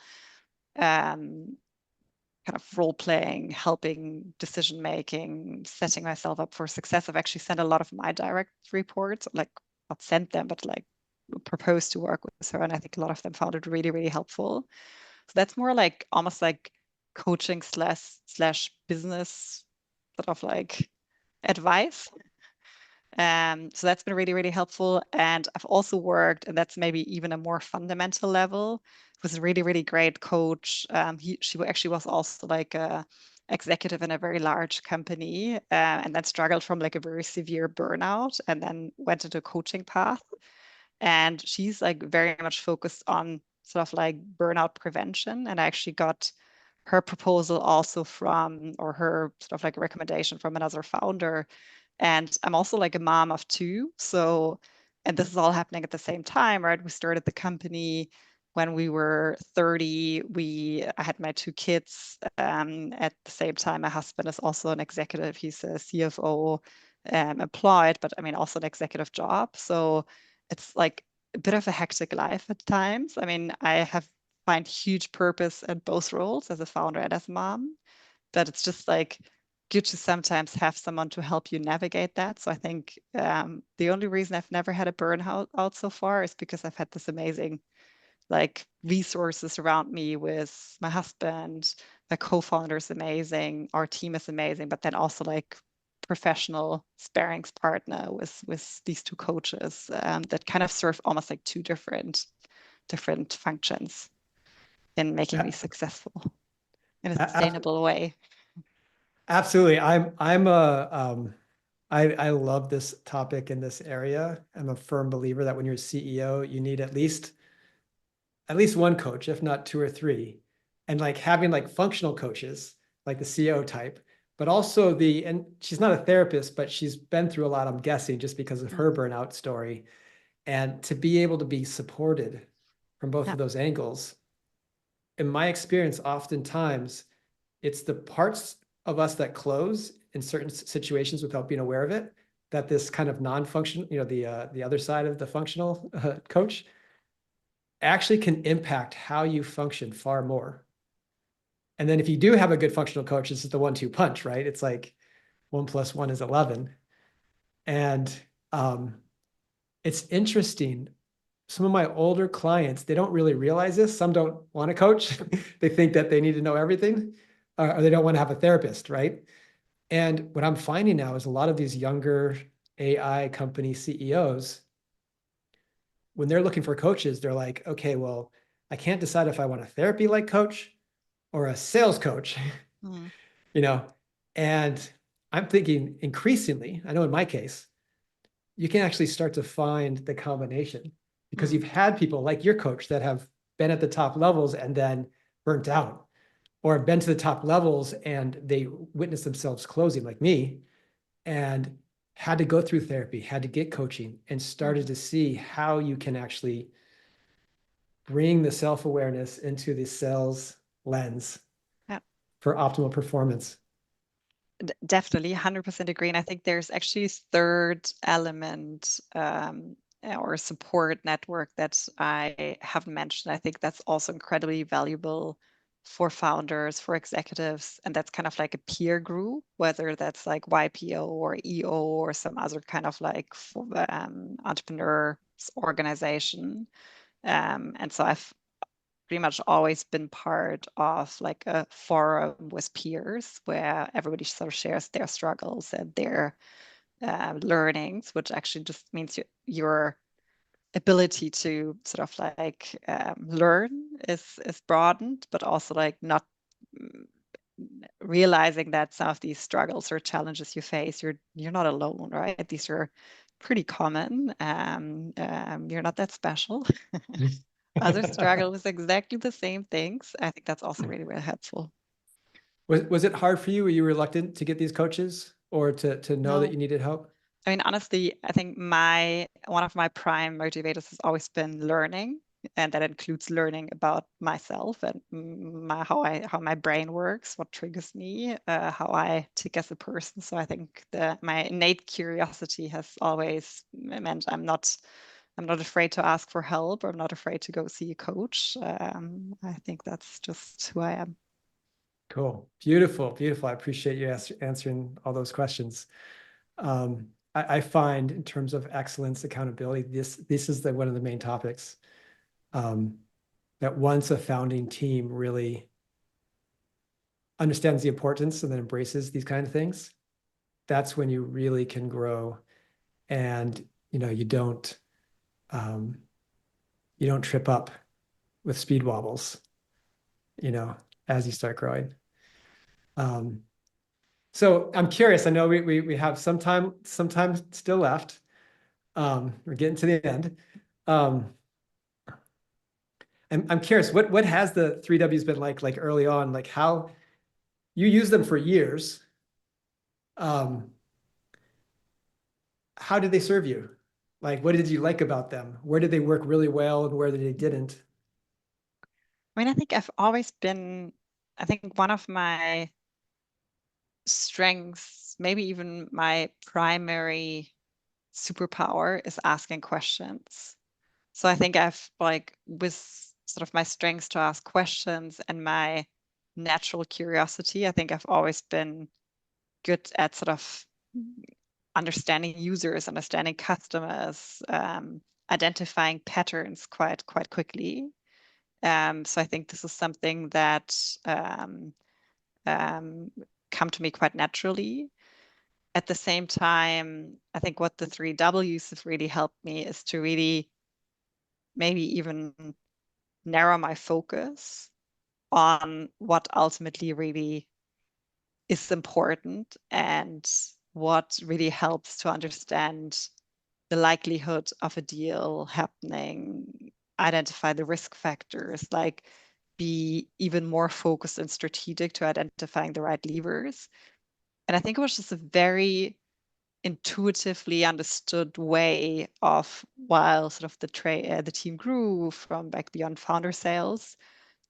um, kind of role playing, helping decision making, setting myself up for success. I've actually sent a lot of my direct reports, like not sent them, but like proposed to work with her. And I think a lot of them found it really, really helpful. So that's more like almost like coaching slash business sort of like advice. So that's been really, really helpful. And I've also worked, and that's maybe even a more fundamental level, with a really, really great coach. She actually was also like a executive in a very large company, and then struggled from like a very severe burnout, and then went into a coaching path. And she's like very much focused on sort of like burnout prevention. And I actually got her proposal also from, or her sort of like recommendation from another founder. And I'm also like a mom of two. So, and this is all happening at the same time, right? We started the company when we were 30. I had my two kids at the same time. My husband is also an executive. He's a CFO employed, but I mean, also an executive job. So it's like a bit of a hectic life at times. I mean, I have find huge purpose at both roles as a founder and as a mom, but it's just like good to sometimes have someone to help you navigate that. So I think the only reason I've never had a burnout out so far is because I've had this amazing like resources around me with my husband. My co-founder is amazing, our team is amazing, but then also like professional sparings partner with these two coaches that kind of serve almost like two different functions in making me A- successful in a a- sustainable way. Absolutely. I love this topic in this area. I'm a firm believer that when you're a CEO, you need at least one coach, if not two or three. And like having like functional coaches, like the CEO type, but also and she's not a therapist, but she's been through a lot, I'm guessing, just because of her Mm. burnout story. And to be able to be supported from both Yeah. of those angles, in my experience, oftentimes it's the parts of us that close in certain situations without being aware of it, that this kind of non-functional, the other side of the functional coach actually can impact how you function far more. And then if you do have a good functional coach, this is the 1-2 punch, right? It's like 1 + 1 is 11. And it's interesting. Some of my older clients, they don't really realize this. Some don't want to coach. They think that they need to know everything, or they don't want to have a therapist, right? And what I'm finding now is a lot of these younger AI company CEOs, when they're looking for coaches, they're like, okay, well, I can't decide if I want a therapy-like coach or a sales coach, Mm. And I'm thinking increasingly, I know in my case, you can actually start to find the combination because you've had people like your coach that have been at the top levels and then burnt out, or have been to the top levels and they witnessed themselves closing, like me, and had to go through therapy, had to get coaching, and started to see how you can actually bring the self-awareness into the sales lens Yeah. for optimal performance. Definitely 100% agree. And I think there's actually a third element or support network that I haven't mentioned. I think that's also incredibly valuable for founders, for executives, and that's kind of like a peer group, whether that's like YPO or EO or some other kind of like entrepreneurs organization. And so I've pretty much always been part of like a forum with peers where everybody sort of shares their struggles and their learnings, which actually just means your ability to sort of like learn is broadened, but also like not realizing that some of these struggles or challenges you face, you're not alone, right? These are pretty common. You're not that special. Others struggle with exactly the same things. I think that's also really, really helpful. Was it hard for you? Were you reluctant to get these coaches or to know that No, you needed help? I mean, honestly, I think one of my prime motivators has always been learning, and that includes learning about myself and how my brain works, what triggers me, how I tick as a person. So I think my innate curiosity has always meant I'm not afraid to ask for help, or I'm not afraid to go see a coach. I think that's just who I am. Cool. Beautiful. Beautiful. I appreciate you answering all those questions. I find in terms of excellence, accountability, this is one of the main topics. That once a founding team really understands the importance and then embraces these kind of things, that's when you really can grow, and you don't trip up with speed wobbles, as you start growing. So I'm curious. I know we have some time still left. We're getting to the end. I'm curious, what has the 3Ws been like early on? Like how you use them for years. How did they serve you? Like, what did you like about them? Where did they work really well and where they didn't? I mean, I think one of my strengths, maybe even my primary superpower, is asking questions. So I think I've like with sort of my strengths to ask questions and my natural curiosity, I think I've always been good at sort of understanding users, understanding customers, identifying patterns quite quickly. So I think this is something that um, come to me quite naturally. At the same time, I think what the 3Ws have really helped me is to really maybe even narrow my focus on what ultimately really is important and what really helps to understand the likelihood of a deal happening, identify the risk factors, like be even more focused and strategic to identifying the right levers. And I think it was just a very intuitively understood way of, while sort of the team grew from like beyond founder sales,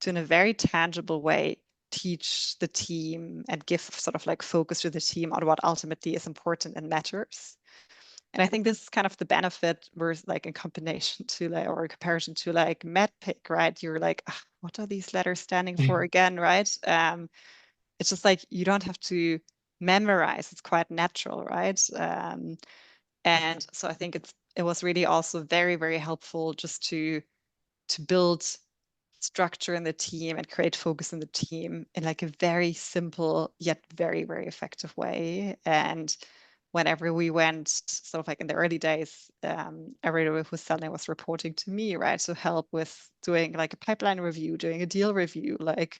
to in a very tangible way teach the team and give sort of like focus to the team on what ultimately is important and matters. And I think this is kind of the benefit versus like in combination to like, or in comparison to like medpic, right? You're like, "Ugh, what are these letters standing for again, right? It's just like you don't have to memorize. It's quite natural, right? And so I think it was really also very, very helpful just to build structure in the team and create focus in the team in like a very simple yet very, very effective way. And whenever we went sort of like in the early days, everyone who was selling was reporting to me, right? So help with doing like a pipeline review, doing a deal review, like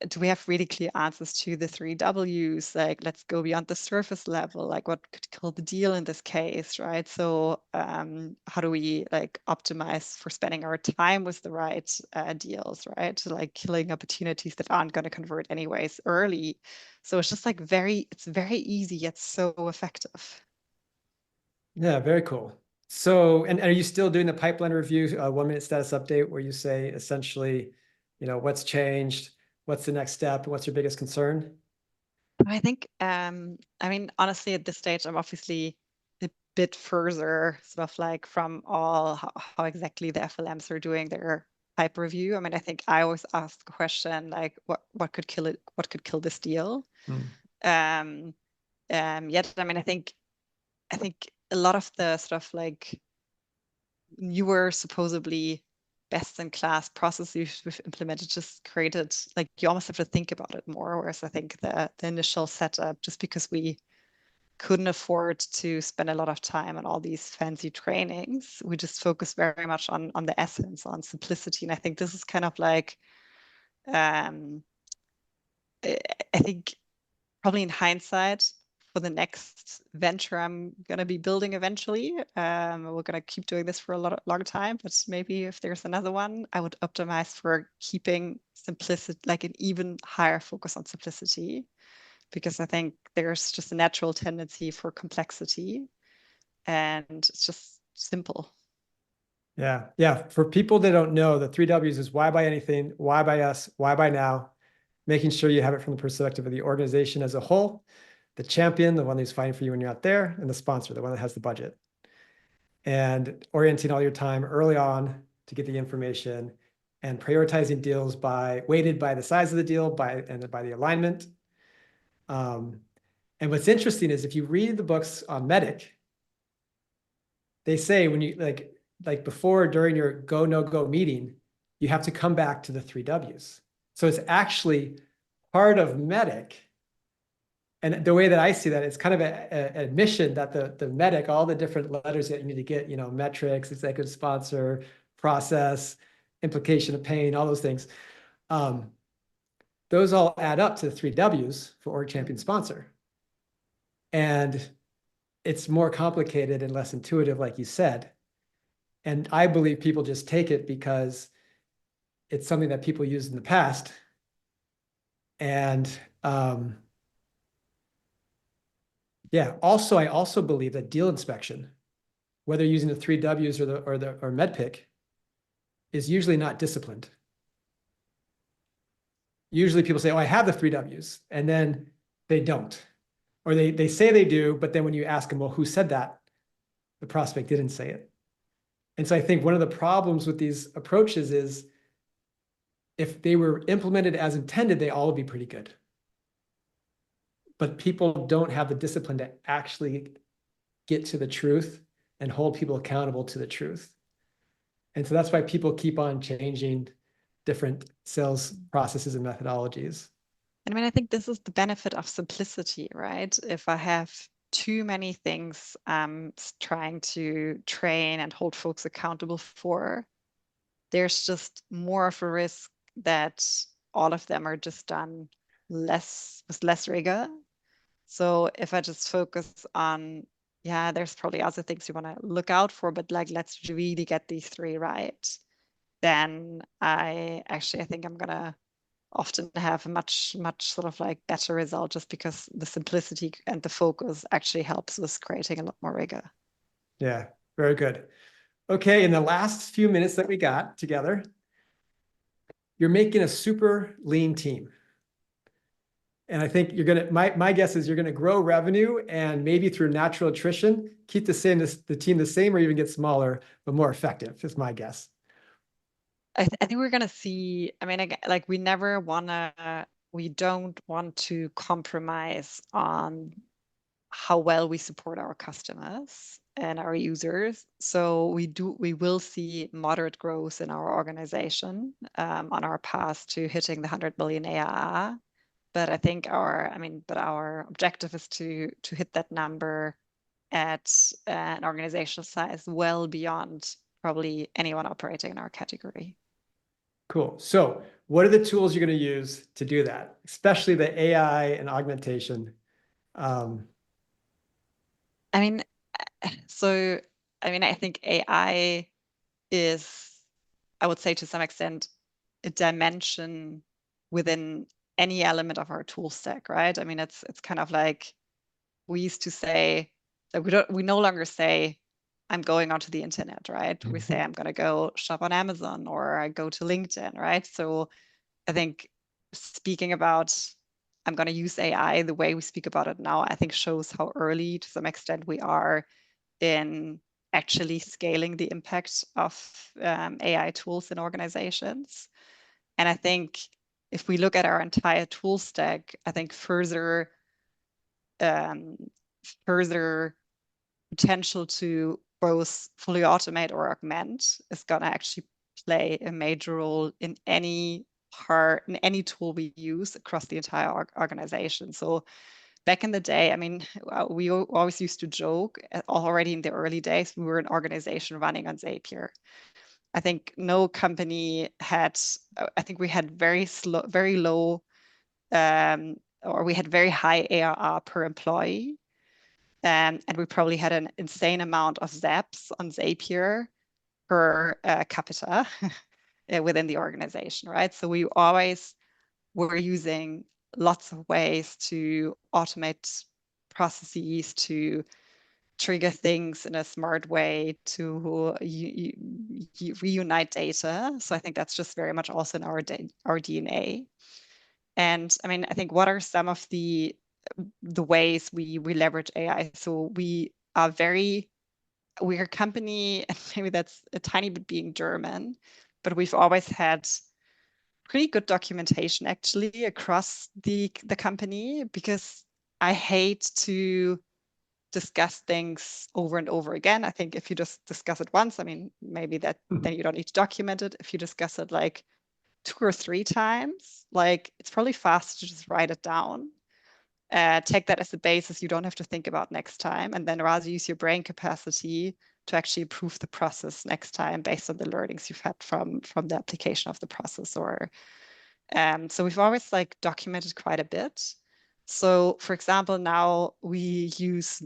do we have really clear answers to the 3Ws? Like, let's go beyond the surface level. Like, what could kill the deal in this case, right? So, how do we like optimize for spending our time with the right deals, right? So, like killing opportunities that aren't going to convert anyways early. So it's just like it's very easy yet so effective. Yeah, very cool. So, and are you still doing the pipeline review, 1 minute status update where you say essentially, what's changed, what's the next step, what's your biggest concern? I think, I mean, honestly, at this stage, I'm obviously a bit further sort of like from how exactly the FLMs are doing their hype review. I mean, I think I always ask the question like, what could kill it? What could kill this deal? Um, Yet, I mean, I think a lot of the sort of like newer, supposedly best in class processes we've implemented just created like you almost have to think about it more. Whereas I think the initial setup, just because we couldn't afford to spend a lot of time on all these fancy trainings, we just focused very much on the essence, on simplicity. And I think this is kind of like um, I think probably in hindsight, for the next venture I'm gonna be building eventually, we're gonna keep doing this for a long time. But maybe if there's another one, I would optimize for keeping simplicity, like an even higher focus on simplicity, because I think there's just a natural tendency for complexity, and it's just simple. Yeah. Yeah. For people that don't know, the 3 Ws is why buy anything, why buy us, why buy now, making sure you have it from the perspective of the organization as a whole, the champion, the one who's fighting for you when you're out there, and the sponsor, the one that has the budget. And orienting all your time early on to get the information and prioritizing deals weighted by the size of the deal, and by the alignment. And what's interesting is if you read the books on Medic, they say when you like before, during your go, no go meeting, you have to come back to the 3 Ws. So it's actually part of Medic. And the way that I see that, it's kind of an admission that the Medic, all the different letters that you need to get, metrics, executive sponsor, process, implication of pain, all those things, those all add up to the 3 Ws for org champion sponsor. And it's more complicated and less intuitive, like you said. And I believe people just take it because it's something that people used in the past. And yeah, also, I also believe that deal inspection, whether using the 3 Ws or medpic, is usually not disciplined. Usually people say, oh, I have the 3 Ws, and then they don't. Or they say they do, but then when you ask them, well, who said that? The prospect didn't say it. And so I think one of the problems with these approaches is if they were implemented as intended, they all would be pretty good. But people don't have the discipline to actually get to the truth and hold people accountable to the truth. And so that's why people keep on changing different sales processes and methodologies. And I mean, I think this is the benefit of simplicity, right? If I have too many things I'm trying to train and hold folks accountable for, there's just more of a risk that all of them are just done with less rigor. So if I just focus on, yeah, there's probably other things you want to look out for, but like let's really get these three right, then I think I'm gonna often have a much sort of like better result just because the simplicity and the focus actually helps with creating a lot more rigor. Yeah, very good. Okay, in the last few minutes that we got together, you're making a super lean team. And I think you're gonna, my guess is you're gonna grow revenue and maybe through natural attrition, keep the team the same or even get smaller, but more effective is my guess. I think we're gonna see. I mean, like we never wanna, we don't want to compromise on how well we support our customers and our users. So we will see moderate growth in our organization on our path to hitting the 100 million ARR. But I think our objective is to hit that number at an organizational size well beyond probably anyone operating in our category. Cool. So what are the tools you're going to use to do that, especially the AI and augmentation? I mean, so I think AI is, I would say to some extent, a dimension within any element of our tool stack, right? I mean, it's kind of like we used to say that we no longer say I'm going onto the internet, right? We say I'm going to go shop on Amazon or I go to LinkedIn, right? So I think speaking about I'm going to use AI the way we speak about it now, I think shows how early to some extent we are in actually scaling the impact of AI tools in organizations. And I think if we look at our entire tool stack, I think um, further potential to both fully automate or augment is going to actually play a major role in any tool we use across the entire organization. So back in the day, I mean, we always used to joke already in the early days, we were an organization running on Zapier. I think no company had, I think we had very low, or we had very high ARR per employee. And we probably had an insane amount of Zaps on Zapier per capita within the organization, right? So we always were using lots of ways to automate processes, to trigger things in a smart way, to reunite data. So I think that's just very much also in our DNA. And I mean, I think what are some of the ways we leverage AI? So we're a company, and maybe that's a tiny bit being German, but we've always had pretty good documentation actually across the company, because I hate to discuss things over and over again. I think if you just discuss it once, I mean, maybe then you don't need to document it. If you discuss it like 2 or 3 times, like it's probably fast to just write it down. Take that as a basis you don't have to think about next time, and then rather use your brain capacity to actually improve the process next time based on the learnings you've had from the application of the process. Or so we've always like documented quite a bit. So for example, now we use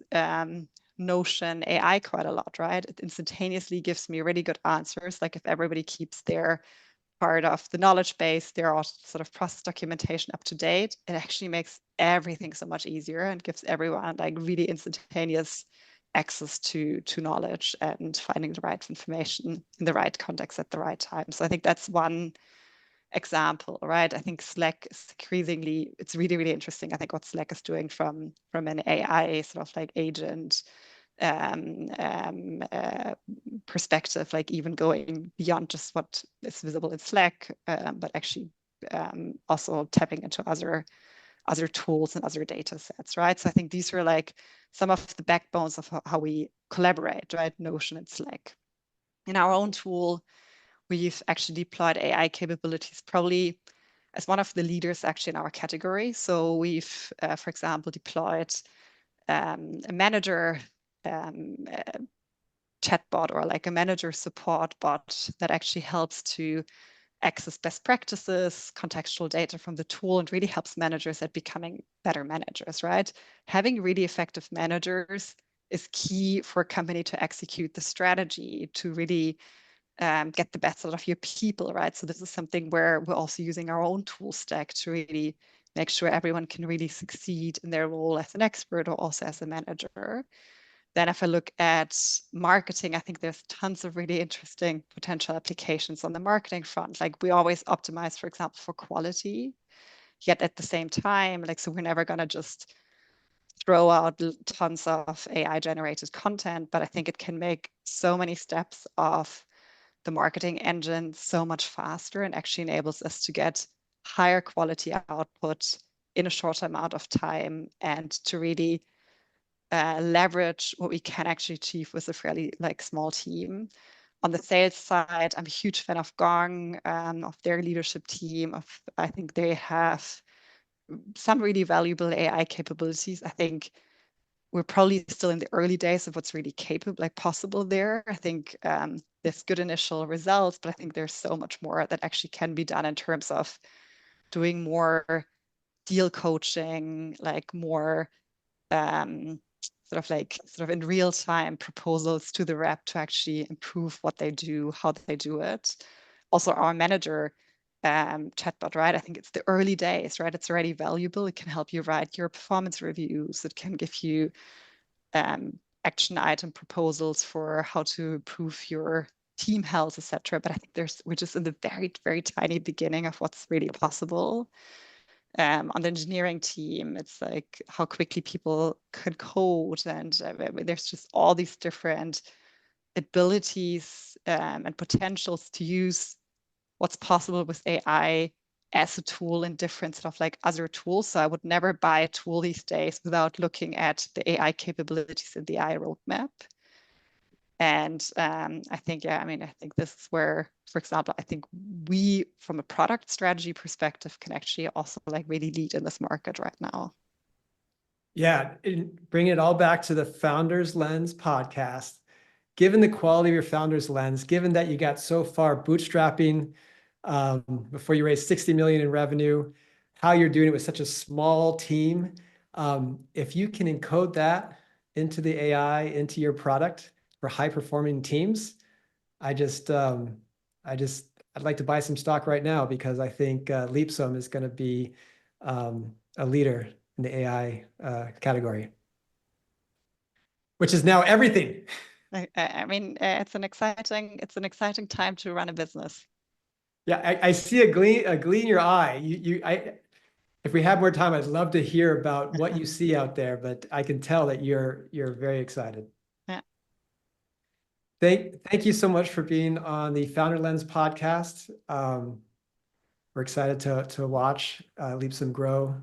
Notion AI quite a lot, right? It instantaneously gives me really good answers. Like if everybody keeps their part of the knowledge base, their sort of process documentation up to date, it actually makes everything so much easier and gives everyone like really instantaneous access to knowledge and finding the right information in the right context at the right time. So I think that's one example, right? I think Slack is increasingly, it's really, really interesting. I think what Slack is doing from an AI sort of like agent perspective, like even going beyond just what is visible in Slack, but actually also tapping into other tools and other data sets, right? So I think these are like some of the backbones of how we collaborate, right? Notion and Slack. In our own tool, we've actually deployed AI capabilities probably as one of the leaders actually in our category. So we've, for example, deployed a manager chatbot, or like a manager support bot that actually helps to access best practices, contextual data from the tool, and really helps managers at becoming better managers, right? Having really effective managers is key for a company to execute the strategy, to really get the best out of your people, right? So this is something where we're also using our own tool stack to really make sure everyone can really succeed in their role as an expert or also as a manager. Then if I look at marketing, I think there's tons of really interesting potential applications on the marketing front. Like we always optimize, for example, for quality, yet at the same time, like, so we're never going to just throw out tons of AI generated content, but I think it can make so many steps of the marketing engine so much faster and actually enables us to get higher quality output in a shorter amount of time and to really leverage what we can actually achieve with a fairly like small team. On the sales side, I'm a huge fan of Gong, of their leadership team. I think they have some really valuable AI capabilities. I think we're probably still in the early days of what's really capable, like possible there. I think there's good initial results, but I think there's so much more that actually can be done in terms of doing more deal coaching, like more sort of in real time proposals to the rep to actually improve what they do, how they do it. Also, our manager chatbot, right? I think it's the early days, right? It's already valuable. It can help you write your performance reviews. It can give you action item proposals for how to improve your team health, etc. But I think we're just in the very, very tiny beginning of what's really possible. On the engineering team, it's like how quickly people can code, and there's just all these different abilities and potentials to use what's possible with AI as a tool in different sort of like other tools. So I would never buy a tool these days without looking at the AI capabilities in the AI roadmap. And I think, yeah, I mean, I think this is where, for example, I think we, from a product strategy perspective, can actually also like really lead in this market right now. Yeah, bring it all back to the Founders Lens podcast. Given the quality of your Founders Lens, given that you got so far bootstrapping before you raised 60 million in revenue, how you're doing it with such a small team, if you can encode that into the AI, into your product for high performing teams, I'd like to buy some stock right now because I think Leapsome is going to be a leader in the AI category, which is now everything. I mean, it's an exciting time to run a business. Yeah, I see a glee in your eye. If we had more time, I'd love to hear about what you see out there, but I can tell that you're very excited. Yeah. Thank you so much for being on the Founder Lens podcast. We're excited to watch Leapsome grow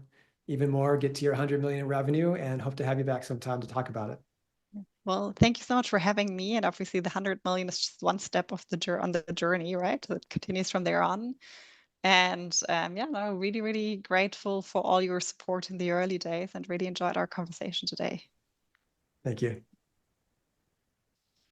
even more, get to your 100 million in revenue, and hope to have you back sometime to talk about it. Well, thank you so much for having me. And obviously, the 100 million is just one step of on the journey, right? It continues from there on. And yeah, no, really, really grateful for all your support in the early days and really enjoyed our conversation today. Thank you.